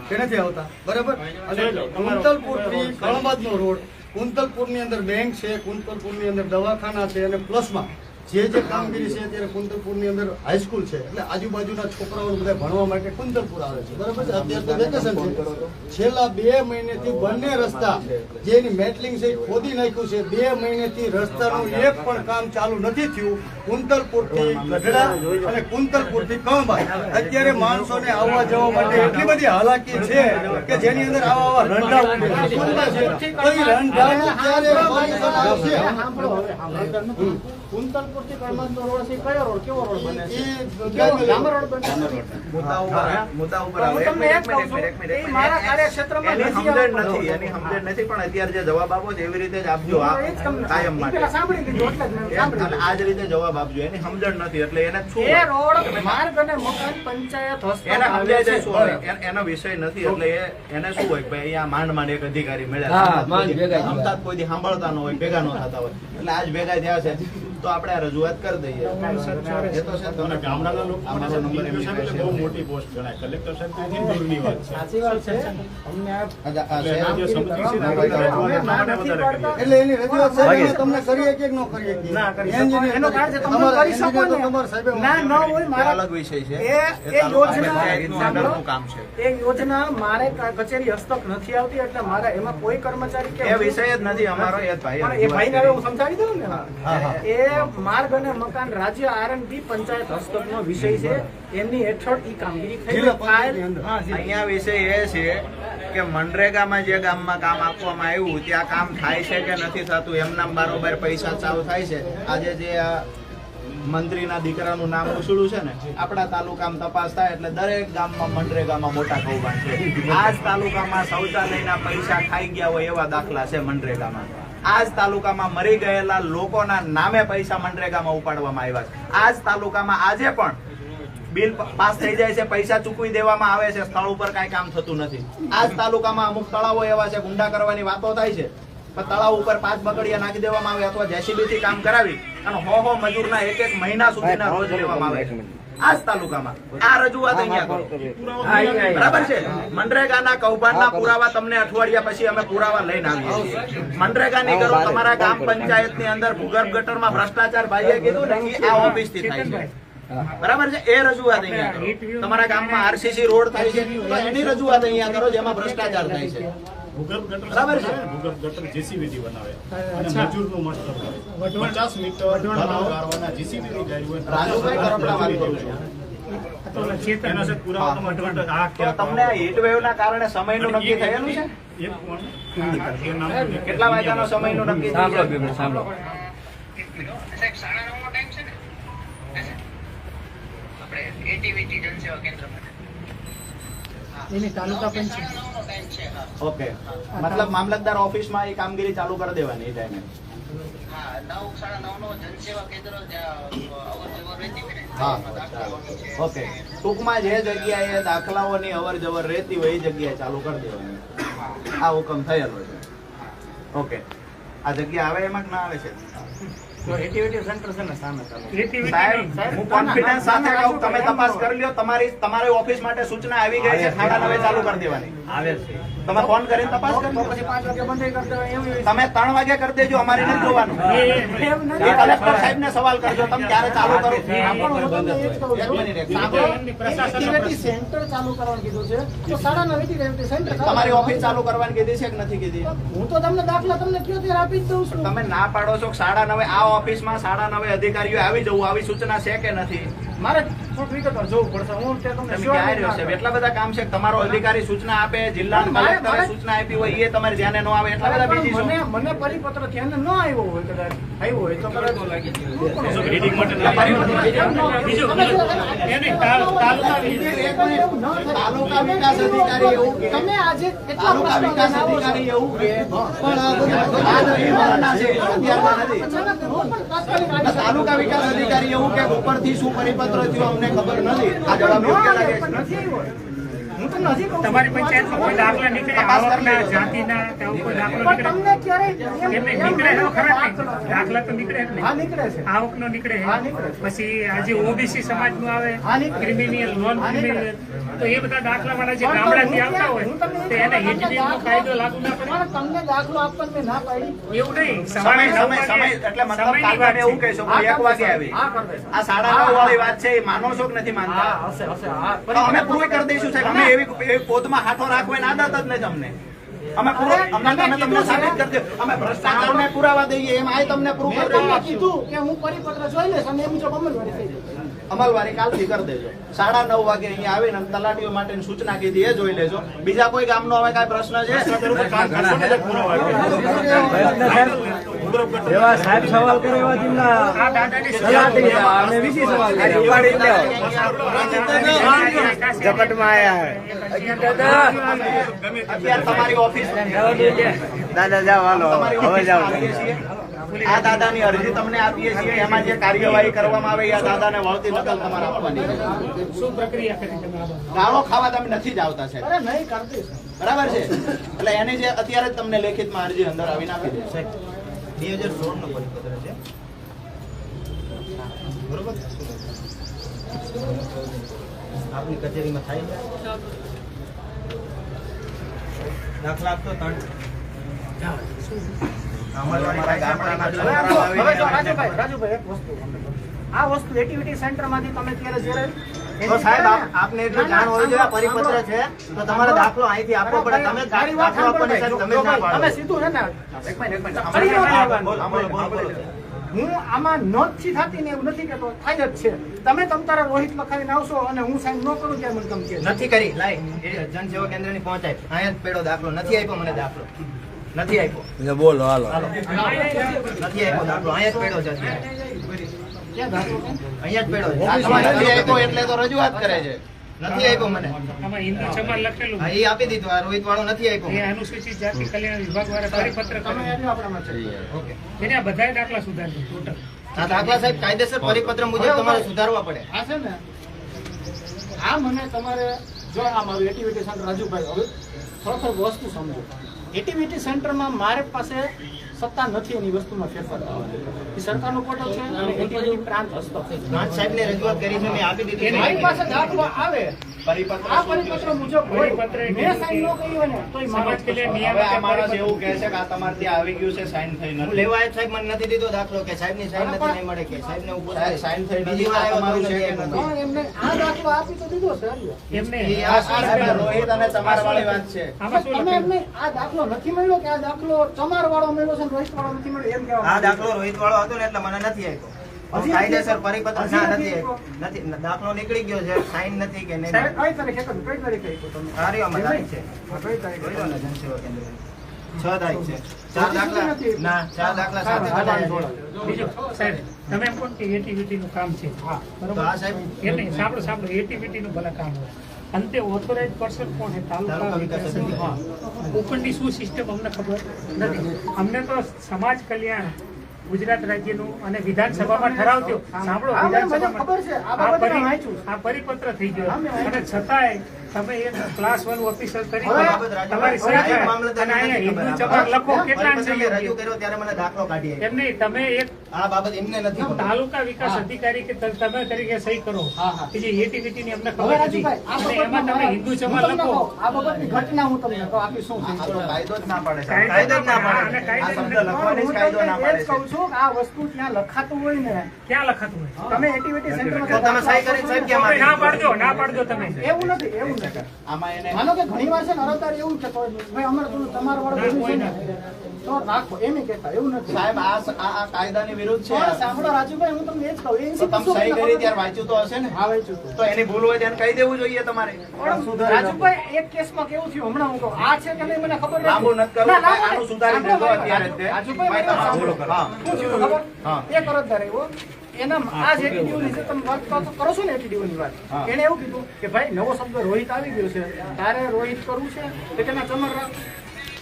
કે નથી આવતા? બરાબર. અને કુંતલપુર થી કળંબાદ નો રોડ, કુંતલપુર ની અંદર બેંક છે, કુંતલપુર ની અંદર દવાખાના છે, અને પ્લસમાં જે કામગીરી છે અત્યારે કુંતલપુર ની અંદર હાઈસ્કૂલ છે, એટલે આજુબાજુના છોકરાઓ બધા ભણવા માટે કુંતલપુર આવે છે. બરાબર છે. અત્યારે તો વેકેશન છે. છેલ્લા 2 મહિનેથી બંને રસ્તા જે એની મેટલિંગ છે એ ખોદી નાખ્યું છે. 2 મહિનેથી રસ્તાનું એક પણ કામ ચાલુ નથી થયું. કુંતલપુર થી ગઢડા અને કુંતલપુર થી કળંબાદ અત્યારે માણસોને આવવા જવા માટે એટલી બધી હાલાકી છે કે જેની અંદર આવા રંધાવું છે. તો એ રંધાવું ક્યારે સોલ્યુશન આવશે? કુંતલપુરથી કળંબાદનો રોડ છે, કયો રોડ, કેવો રોડ બને છે? એ કેવો ડામર રોડ બને છે? મુદ્દા ઉપર આવે. હું તમને એક કહું છું, એ મારા કાર્યક્ષેત્રમાં એની નથી સમજણ આવતો. નથી, એની સમજણ નથી, પણ અત્યારે જે જવાબ આપો છો એવી રીતે જ આપજો. આ એ જ તમને કાયમ એ માટે પેલા સાંભળી લીધું એટલે જ મેં સાંભળી અને આ જ રીતે જવાબ આપજો. એની સમજણ નથી એટલે એને શું એ રોડ માર્ગ અને મકાન પંચાયત હસ્તક એને આવે સમજાય છે. જાય શું હોય? એનો વિષય નથી એટલે એને શું હોય કે ભાઈ અહીંયા માંડ એક અધિકારી મળ્યા, સમતા કોઈ દી સાંભળતા ન હોય, ભેગા ન થતા હોય, એટલે આજ ભેગા થયા છે તો આપણે આ રજૂઆત કરી દઈએ. એ તો છે અને ગામડાના લોકો અમારો નંબર એમની સાહેબ પાસે એટલે બહુ છે. મોટી પોસ્ટ ગણાય. કલેક્ટર સાહેબ તો એની દૂરની વાત છે. સાચી વાત છે. અમને આ અચ્છા, આ એટલે એના જે છે. સમજી છે ને ના, આપણે ના, રજૂઆત એટલા માટે વધારે કરીએ. એટલે એની રજૂઆત સાહેબ અમે તમને કરીએ કે ન કરીએ કે? ના કરી શકો. એન્જિનિયર એનો કારણ છે તમે તમારા કરી શકો એન્જિનિયર તો ને. તમારા સાહેબે ના ન હોય એ મારા અલગ વિષય છે. એ તાલુકા યોજના પંચાયતનું અંડરનું કામ છે. એ યોજના મારે કચેરી હસ્તક નથી આવતી એટલે મારે એમાં કોઈ કર્મચારી કે એ વિષય જ નથી અમારો. એ જ ભાઈ પણ એ ભાઈને હવે હું સમજાવી દઉં ને. હા, હા. એ માર્ગ અને મકાન રાજ્ય આરએનબી પંચાયત હસ્તકનો વિષય છે. એમની હેઠળ ઈ કામગીરી થઈ જિલ્લા ફાઇલ પંચાયતની અંદર. હા, જી. અહીંયા વિષય એ છે કે મનરેગામાં જે ગામમાં કામ આપવામાં આવ્યું ત્યાં કામ થાય છે કે નથી થતું, એમના બારોબાર પૈસા ચાલુ થાય છે. આજે જે આ મંત્રીના દીકરાનું નામ ઉછળ્યું છે ને, આપણા તાલુકામાં તપાસ થાય એટલે દરેક ગામમાં મનરેગામાં મોટા કૌભાંડ છે. આ જ તાલુકામાં શૌચાલયના પૈસા ખાઈ ગયા હોય એવા દાખલા છે મનરેગામાં. આ જ તાલુકામાં મરી ગયેલા લોકોના નામે પૈસા મનરેગામાં ઉપાડવામાં આવ્યા છે. આ જ તાલુકામાં આજે પણ બિલ પાસ થઈ જાય છે, પૈસા ચૂકવી દેવામાં આવે છે, સ્થળ ઉપર કાંઈ કામ થતું નથી. આ જ તાલુકામાં અમુક તળાવો એવા છે, ગુંડા કરવાની વાતો થાય છે, પણ તળાવ ઉપર 5 બગડિયા નાખી દેવામાં આવે અથવા જેસીબી થી કામ કરાવી અને 100 મજૂરના 1 મહિના સુધીના રોજ લેવામાં આવે છે. આ જ તાલુકામાં આ રજૂઆત અહીંયા કરો. બરાબર છે. મનરેગાના કૌભાંડના પુરાવા તમને અઠવાડિયા પછી અમે પુરાવા લઈને આવીએ છીએ. મનરેગાની કરો, તમારા ગ્રામ પંચાયતની અંદર ભૂગર્ભ ગટરમાં ભ્રષ્ટાચાર ભાઈએ કીધું ને એ આ ઓફિસ થી થાય છે. બરાબર છે. એ રજૂઆત અહીંયા કરો. તમારા ગામમાં આરસીસી રોડ થાય છે તો એની રજૂઆત અહીંયા કરો જેમાં ભ્રષ્ટાચાર થાય છે. ભૂગર્ભ ગટર બરાબર છે. ભૂગર્ભ ગટર જેસીબી થી બનાવે અને મજૂરનું મતલબ 50 મીટર ગાળવાના જેસીબી ની ગાડી હોય. રાજુભાઈ કરપડા વાત કરું છું. એના સાથે પુરાવા તમારે આ તો તમને આ હીટ વેવના કારણે સમયનું નક્કી થયેલું છે? એક પણ કેટલા વાગ્યાનો સમયનું નક્કી થયું છે? સાંભળો એની તાલુકા પંચાયત ઓકે, મતલબ મામલતદાર ઓફિસમાં એ કામગીરી ચાલુ કરી દેવાની એ ટાઈમે. હા, ઓકે. ટૂંકમાં જે જગ્યાએ દાખલાઓની અવર જવર રહેતી હોય એ જગ્યાએ ચાલુ કરી દેવાની. આ હુકમ થયેલો છે. ઓકે. આ જગ્યા આવે એમાં ના આવે છે? એક્ટિવિટી સેન્ટર છે ને સામે સાહેબ, હું કોન્ફિડન્સ સાથે કહું, તમે તપાસ કરી લ્યો. તમારી ઓફિસ માટે સૂચના આવી ગઈ છે, 9:30 ચાલુ કરી દેવાની. આવે છે. તમે ફોન કરીને તપાસ કરી લો. પછી 5 વાગે બંધ કરી દેવાય એવું તમે 3 વાગે કરી દેજો, અમારે નથી જોવાનું. એ કલેક્ટર સાહેબને સવાલ કરજો, તમે ક્યારે ચાલુ કરો. એક્ટિવિટી સેન્ટર ચાલુ કરવાનું કીધું છે તો 9:30 એક્ટિવિટી સેન્ટર તમારી ઓફિસ ચાલુ કરવાની કીધી છે કે નથી કીધી? હું તો તમને દાખલા તમને કયો ત્યારે આપી જ દઉં છું. તમે ના પાડો છો 9:30 આ ઓફિસમાં 9:30 અધિકારીઓ આવી જવું, આવી સૂચના છે કે નથી? મારે થોડું વિગતવાર જોવું પડશે. હું તે તમને તમે ક્યાં રહ્યો છે? એટલા બધા કામ છે. તમારો અધિકારી સૂચના આપે, જિલ્લા કલેક્ટરે સૂચના આપી હોય એ તમારે ધ્યાને ન આવે, એટલા બધા બીજી છો. મને પરિપત્ર ધ્યાને ન આવ્યો હોય, કદાચ આવ્યો હોય તો કદાચ રીડિંગ માટે તાલુકા વિકાસ અધિકારી એવું કે, તમે આજે કેટલા તાલુકા વિકાસ અધિકારી એવું કે પણ આ નવીનના છે, અત્યારના નથી. તાલુકા વિકાસ અધિકારી એવું કે ઉપરથી શું પરિપત્ર થયો અમને ખબર નથી. આ જવાબ યોગ્ય લાગે છે? હું તમને હજી કહું છું. તમારી પંચાયતમાં કોઈ દાખલા નીકળે, આવકના, જાતિના, તેવો કોઈ દાખલો પણ નીકળે? તમને ક્યારેય એમને નીકળે એનો ખરા જ નહીં. દાખલા તો નીકળે જ હા નહીં. નીકળે છે. આવકનો નીકળે, હા, નીકળે. પછી આજે ઓબીસી સમાજનું આવે, હા, નીકળે. ક્રિમિનલ, નોન હા, ક્રિમિનલ, નીકળે. તો એ બધા દાખલા વાળા જે ગામડાથી આવતા હોય તો એને હિટનો કાયદો લાગુ ના પડે. પણ તમને દાખલો આપવાની મેં ના પાડી. એવું નહીં. સમય સવારે 9 સમય સમય વાગે એટલે મતલબ સમયની કાલ વાત તમે એવું છે. કહેશો કે 1 વાગે આવી. હા, કરી દઈશ. આ 9:30 વાળી વાત છે, એ માનો છો કે નથી માનતા? હા, હશે હશે હા. તો અમે પ્રૂવ કરી દઈશું સાહેબ. અમે એવી પોદમાં હાથો રાખવાની આદત જ નથી અમને. અમે તમને સાબિત કરી દે. અમે ભ્રષ્ટાચારને પુરાવા દઈએ એમ આ તમને પ્રૂવ મેં કરી તમને દઈએ. કીધું કે હું પરિપત્ર જોઈ લઈશ અને એ મુજબ અમલવારી થઈ જશે. અમલવારી કાલથી કરી દેજો. 9:30 વાગે અહીંયા આવીને તલાટીઓ માટેની સૂચના કીધી એ જોઈ લેજો. બીજા કોઈ ગામનો હવે કાંઈ પ્રશ્ન છે? એવા સાહેબ સવાલ કરે એવા તેમના આ દાદાની તલાટી અને વીસી સવાલ કરે ઉપાડી લ્યો ઝપટમાં આયા અત્યારે તમારી ઓફિસ દાદા જાઓ હાલો તમારી હવે ઓફિસમાં જાઓ આવીએ છીએ. આ દાદાની અરજી તમને આપીએ છીએ. એમાં જે કાર્યવાહી કરવામાં આવે એ આ દાદાને વળતી નકલ તમારે આપવાની છે. શું પ્રક્રિયા કરી તમે આ બાબતે? ગાળો ખાવા તમે નથી જ આવતા સાહેબ. અરે નહીં કરતી છે. બરાબર છે. એટલે એની જે અત્યારે જ તમને લેખિતમાં અરજી અંદર આવીને આપી દે. 2016 નો પરિપત્ર છે. બરોબર. આપની કચેરીમાં થાય છે. દાખલા આપતો 3 હવે જો રાજુભાઈ એક વસ્તુ આ વસ્તુ એક્ટિવિટી સેન્ટર માંથી તમે ત્યારે જ્યારે તો સાહેબ આપને એટલું જાણ હોવી જોઈએ પરિપત્ર છે તો તમારે દાખલો અહીંથી આપવો પડે. તમે તારી વાત દાખલો આપવાની સાહેબ તમે જ ના તમે પાડો. સીધું છે ને એક મિનિટ હું આમાં નોંધથી થતી ને એવું નથી કેતો, થાય જ છે. તમે તારા રોહિત લખાવીને આવશો અને હું સાઈન ન કરું ત્યારે મને તમે કહેજો. નથી કરી લાય એ જનસેવા કેન્દ્રની પહોંચાય અહીંયા જ પેડો દાખલો નથી આપ્યો મને દાખલો નથી આપ્યો બોલો હાલો નથી આપ્યો દાખલો અહીંયા જ પેડો છે અત્યારે. ક્યાં દાખલો કેમ? અહીંયા જ પેડો છે. તમારે નથી આપ્યો એટલે તો રજૂઆત કરે છે. નથી આપ્યો મને. આમાં હિન્દુ સમાજ લખેલું હા, એ આપી દીધું. આ રોહિત વાળો નથી આપ્યો એ મને. અનુસૂચિત જાતિ કલ્યાણ વિભાગ વાળા પરિપત્ર તમે કર્યો. એટલું આપણામાં છે. ઓકે. એને આ બધાય દાખલા સુધારી ટોટલ. આ દાખલા સાહેબ કાયદેસર પરિપત્ર મુજબ તમારે સુધારવા પડે. આ છે ને આ મને તમારે જો આ મારું એક્ટિવિટી સેન્ટર રાજુભાઈ હવે ખરેખર વસ્તુ સમજો. એક્ટિવિટી સેન્ટરમાં મારી પાસે સત્તા નથી એની વસ્તુમાં ફેરફાર કરવાની. એ સરકારનું પોર્ટલ છે અને એક્ટિવિટી પ્રાંત હસ્તક છે. પાંચ સાહેબને રજૂઆત કરી છે, મેં આપી દીધી છે. મારી પાસે દાખલો આવે પરિપત્ર આ શું પરિપત્ર થયું મુજબ હોય પરિપત્ર મેં સાઈન ન કરી હોય ને તોય સમાજ મારો કલ્યાણ છે? હવે આ માણસ નિયામક એવું કહે છે કે આ તમારે ત્યાં આવી ગયું છે, સાઈન થઈ હું નથી. લેવા આવ્યો સાહેબ, મને નથી દીધો દાખલો કે સાહેબની સાઈન નથી નહીં મળે કે સાહેબને હું પૂછાય. સાઈન થઈ બીજી નથી, વાર આ આવ્યો તમારું તો છે કે નથી નથી? પણ એમને આ દાખલો આપી તો દીધો છે એમને એ આ સાહેબ રોહિત અને તમારા વાળી વાત છે. આમાં શું તમે લખેલું? એમને આ દાખલો નથી મળ્યો કે આ દાખલો ચમાર વાળો મળ્યો છે ને રોહિત વાળો નથી મળ્યો એમ આ કહેવા દાખલો રોહિત વાળો હતો ને એટલે મને નથી આપ્યો. હજી કાયદેસર નથી પરિપત્ર હજી ના નથી નથી નથી દાખલો નીકળી ગયો છે, સાઈન નથી કે નહીં. સાહેબ કઈ તારીખે કર્યું? કઈ તારીખે આપ્યું તમે? સારી આમાં તારીખ છે. હા, કઈ તારીખે? જોઈ લો ને જનસેવા કેન્દ્ર. 6 તારીખ છે. 4 દાખલા ના 4 દાખલા સાથે હા, કઢાયા છે. બીજું સાહેબ તમે એમ કહો કે એટીવીટી નું કામ છે હા. તો આ બરોબર સાહેબ એમ નહીં સાંભળો એટીવીટી નું ભલે કામ હોય અંતે ઓથોરાઇઝ પર્સન કોણ છે? તાલુકા વિકાસ અધિકારી. ઉપરની શું સિસ્ટમ અમને ખબર નથી. અમને તો સમાજ કલ્યાણ ગુજરાત રાજ્યનું અને વિધાનસભામાં ઠરાવ થયો. સાંભળો, હા, મને ખબર વિધાનસભામાં છે. આ બાબતે મેં વાંચ્યું છે. આ પરિપત્ર થઈ ગયો હા, મેં અને છતાંય તમે એક ક્લાસ 1 ઓફિસર તરીકે હવે તમારી સહી નાયબ થાય મામલતદારને અને અહીંયા નથી હિન્દુ ખબર. ચમાર લખો કેટલા પરિપત્ર મેં રજૂ સહી કર્યો ત્યારે મને દાખલો કાઢી આપ્યો. એમ નહીં તમે એક આ બાબત એમને નથી ખબર. તાલુકા વિકાસ હા. અધિકારી કે તમે તરીકે સહી કરો હા, હા. કે જે એટીવીટી ની અમને હવે ખબર નથી રાજુભાઈ, આ અને એમાં બાબતમાં તમે હિન્દુ હું ચમાર તમને લખો કહું, આ બાબતની ઘટના હું તમને કહું, આપી શું આ છે? તો કાયદો જ ના પાડે છે. કાયદો કાયદો જ ના હા, પાડે અને છે. આ કાયદો શબ્દ લખવાની જ કાયદો ના હું પાડે તમને એ જ કહું છે. છું કે આ વસ્તુ ત્યાં લખાતું હોય ને ક્યાં લખાતું હોય તમે એક્ટિવિટી સેન્ટરમાં તો તમે સહી કરીને સાહેબ કેમ આપી? ના પાડજો ના પાડજો તમે એવું નથી એવું નથી આમાં એને માનો કે ઘણી વાર છે ને અરજદાર એવું કહેતો હોય ભાઈ અમારે થોડું તમારા વાળું બધું છે ને તો રાખો એમ કહેતા એવું નથી સાહેબ આ કાયદાની વિરુદ્ધ છે. પણ સાંભળો રાજુભાઈ હું તમને એ જ કહું તો તમે સહી કરી ત્યારે વાંચ્યું તો હશે ને? હા વાંચ્યું હતું. તો એની ભૂલ હોય તેને કહી દેવું જોઈએ તમારે. પણ રાજુભાઈ એક કેસમાં કેવું થયું હમણાં હું કહું આ છે કે નહીં મને ખબર લાંબુ નથી કરવું. ના, લાંબુ આનું નહીં. સુધારી સાંભળો દેજો ભાઈ, અત્યારે જ તે. રાજુભાઈ ભાઈ, મને તમારું સાંભળો. બોલો. હા. શું થયું ખબર? હા. એક અરજદાર આવ્યો એના આ જે એટીડીઓ ની જે તમે વાત કરો છો ને એટીડીઓ ની વાત હા. એને એવું કીધું કે ભાઈ નવો શબ્દ રોહિત આવી ગયો છે તારે રોહિત કરવું છે તો તેના ચમર રાખ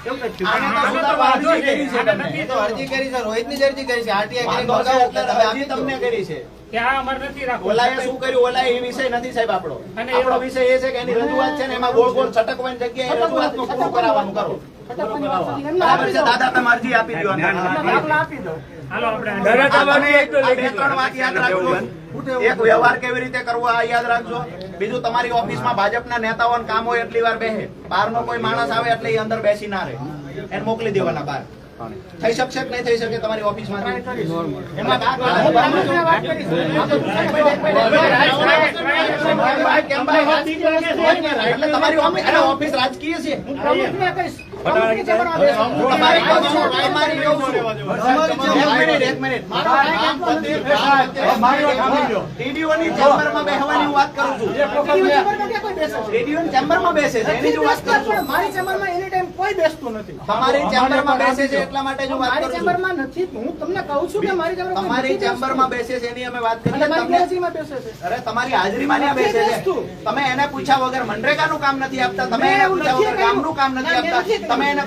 એવું કંઈક થયું. આને તો સુધારવા અરજી કરી છે તમે. એ તો અરજી કરી છે, રોહિતની જ અરજી કરી છે. આરટીઆઈ કરી વાંધો છે, મંગાવો એટલે તમે અરજી આપી તમને દો. કરી છે. કે આ અમારે નથી રાખવું ઓલાએ શું કર્યું? ઓલાએ એ વિષય નથી સાહેબ આપણો. અને આપણો એવો- વિષય એ છે કે એની રજૂઆત છે ને એમાં ગોળ ગોળ છટકવાની જગ્યાએ રજૂઆતનું પૂરું કરાવવાનું કરો. છતાં વાત નથી. એમને બરાબર આપી છે દો. દાદા, તમે અરજી આપી દો. એમને દાખલા આપી દો. હાલો આપણે આ બે ત્રણ વાત યાદ રાખજો. એક વ્યવહાર કેવી રીતે કરવો આ યાદ રાખજો. બીજું તમારી ઓફિસમાં ભાજપના નેતાઓને કામ હોય એટલી વાર બેસે. બહારનો કોઈ માણસ આવે એટલે એ અંદર બેસી ના રહે. એને મોકલી દેવાના બહાર. થઈ શકશે કે નહીં થઈ શકે તમારી ઓફિસમાં? એમાં હું બરાબર વાત કરી કેમ ભાઈ? એટલે તમારી ઓફિસ અરે ઓફિસ રાજકીય છે. પ્રમુખને કહીશ. પ્રમુખની ચમરમાં બેસો. તમારી કહું છું, તમારી કહું છું. એક મિનિટ. TDO ની ચેમ્બરમાં બેસવાની હું વાત કરું છું. એટીડીઓ ચેમ્બરમાં ક્યાં કોઈ બેસે છે? TDO ની ચેમ્બરમાં બેસે છે એની જ હું વાત કરું છું. પણ મારી ચેમ્બરમાં એની ટાઈમ કોઈ બેસતું નથી. તમારી ચેમ્બરમાં બેસે છે એટલા માટે જ હું વાત મારી કરું છું. ચેમ્બરમાં નથી. હું તમને કહું છું કે મારી ચેમ્બરમાં કોઈ તમારી નથી બેસતું. ચેમ્બરમાં બેસે છે એની અમે વાત અને કરીએ. મારી તમને ગેરહાજરીમાં બેસે છે. અરે તમારી હાજરીમાં ત્યાં બેસે છે. તમે એને પૂછ્યા વગર મનરેગાનું કામ નથી આપતા. તમે એને પૂછ્યા વગર ગામનું કામ નથી આપતા. તમે એને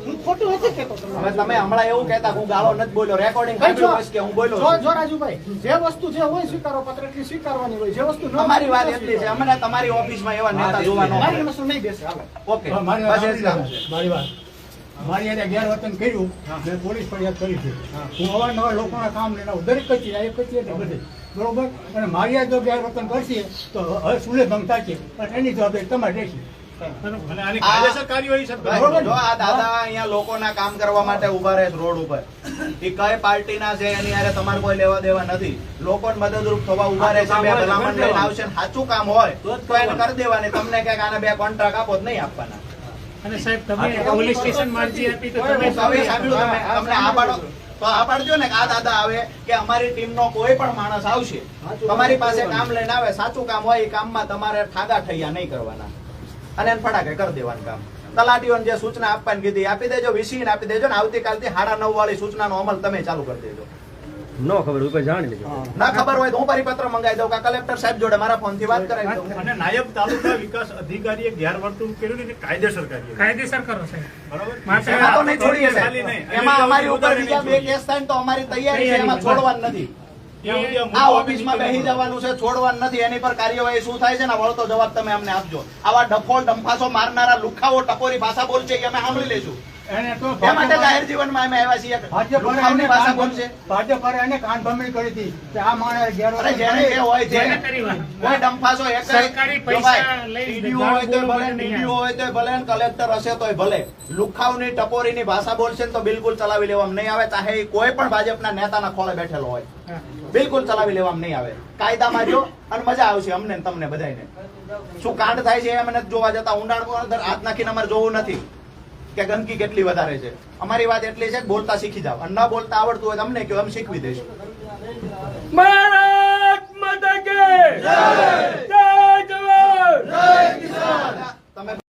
હું ખોટું નથી કહેતો તમને. હવે તમે હમણાં એવું કહેતા હું ગાળો નથી બોલ્યો. રેકોર્ડિંગ ભાઈ જો, સાંભળ્યું હશે કે હું બોલ્યો જો છું. જો રાજુભાઈ જે વસ્તુ જે હોય સ્વીકારો પત્ર એટલી સ્વીકારવાની હોય જે વસ્તુ ન હોય અમારી વાત ન એટલી છે સ્વીકારવાની. અમને તમારી ઓફિસમાં એવા નેતા જોવા ન મારી મળે. વસ્તુ નહીં બેસે હાલો. ઓકે બસ એ જ કામ છે. મારી વાત મારી એને ગેરવર્તન કર્યું મેં પોલીસ ફરિયાદ કરી છે હું અવારનવાર લોકોના કામ લઈને આવું દરેક કચેરી આ એક કચેરી એટલે બધે બરોબર અને મારી આ જો ગેરવર્તન કરશે તો હવે સુલે ભંગ થશે અને એની જવાબદારી તમારે રહેશે અને આની કાયદેસર કાર્યવાહી સર ભાઈ, જો આ દાદા અહીંયા લોકોના કામ કરવા માટે ઉભા રહે છે રોડ ઉપર. એ કઈ પાર્ટીના છે એની હારે તમારે કોઈ લેવા દેવા નથી. લોકોને મદદરૂપ થવા ઉભા રહે છે. બે ભલામણ લઈને આવશે ને સાચું કામ હોય તો એને કરી દેવાની. તમને ક્યાંક આને 2 કોન્ટ્રાક્ટ આપો તો નહીં આપવાના. અને સાહેબ તમે પોલીસ સ્ટેશનમાં અરજી આપી તો તમે હવે સાંભળ્યું તમે તમને આ પાડો તો આ પાડજો ને કે આ દાદા આવે કે અમારી ટીમનો કોઈ પણ માણસ આવશે તમારી પાસે કામ લઈને આવે સાચું કામ હોય એ કામમાં તમારે ઠાગા ઠૈયા નહીં કરવાના અને એને ફટાકે કરી દેવાનું કામ. તલાટીઓને જે સૂચના આપવાની કીધી આપી દેજો. વીસી ને આપી દેજો ને આવતીકાલથી 9:30 વાળી સૂચનાનો અમલ તમે ચાલુ કરી દેજો. ન ખબર હોય કોઈ જાણી લેજો. ના ખબર હોય તો હું પરિપત્ર મંગાવી દઉં કે કલેક્ટર સાહેબ જોડે મારા ફોનથી વાત કરાવી દઉં. અને નાયબ તાલુકા વિકાસ અધિકારીએ ગેરવર્તણૂક કર્યું ને એને કાયદેસર કરીએ. કાયદેસર કરો સાહેબ. બરાબર? માત્ર એમાં તો નહીં છોડીએ ખાલી સાહેબ. નહીં. એમાં અમારી ઉપર વધારે બીજા નહીં 2 કેસ થાય ને તો અમારી તૈયારી છે, એમાં છોડવાનું નથી. ત્યાં સુધી આ મુદ્દો ઓફિસમાં અમે બેસી જવાનું છે, છોડવાનું નથી. એની પર કાર્યવાહી શું થાય છે ને વળતો જવાબ તમે અમને આપજો. આવા ડફોલ ડંફાસો મારનારા લુખાઓ ટકોરી ભાષા બોલશે એ અમે સાંભળી લેશું. એને તો એ માટે જાહેર જીવનમાં અમે આવ્યા છીએ. લુખાઓની ભાષા બોલશે. ભાજપ એને કાન ભમણી કરી હતી કે આ માણસ અરે જેને જે હોય છે, જેને કરી વાત. કોઈ ડંફાસો એક સરકારી પૈસા લઈ ડીડીઓ હોય તો ભલે, નહીં ડીડીઓ હોય તો ભલે, ને કલેક્ટર હશે તોય ભલે. લુખાવની ટકોરીની ભાષા બોલશે ને તો બિલકુલ ચલાવી લેવામાં નહીં આવે, ચાહે એ કોઈ પણ ભાજપના નેતાના ખોળે બેઠેલો હોય. હા. બિલકુલ ચલાવી લેવામાં નહીં આવે. કાયદામાં જો અને મજા આવશે અમને ને તમને બધાને. શું કાંડ થાય છે એ અમે નથી જોવા જતા, ઊંડાણ અંદર હાથ નાખીને અમારે જોવું નથી કે ગંદકી કેટલી વધારે છે. અમારી વાત એટલી છે કે બોલતા શીખી જાવ, અને ન બોલતા આવડતું હોય તો અમને કહો, અમે શીખવી દઈશું.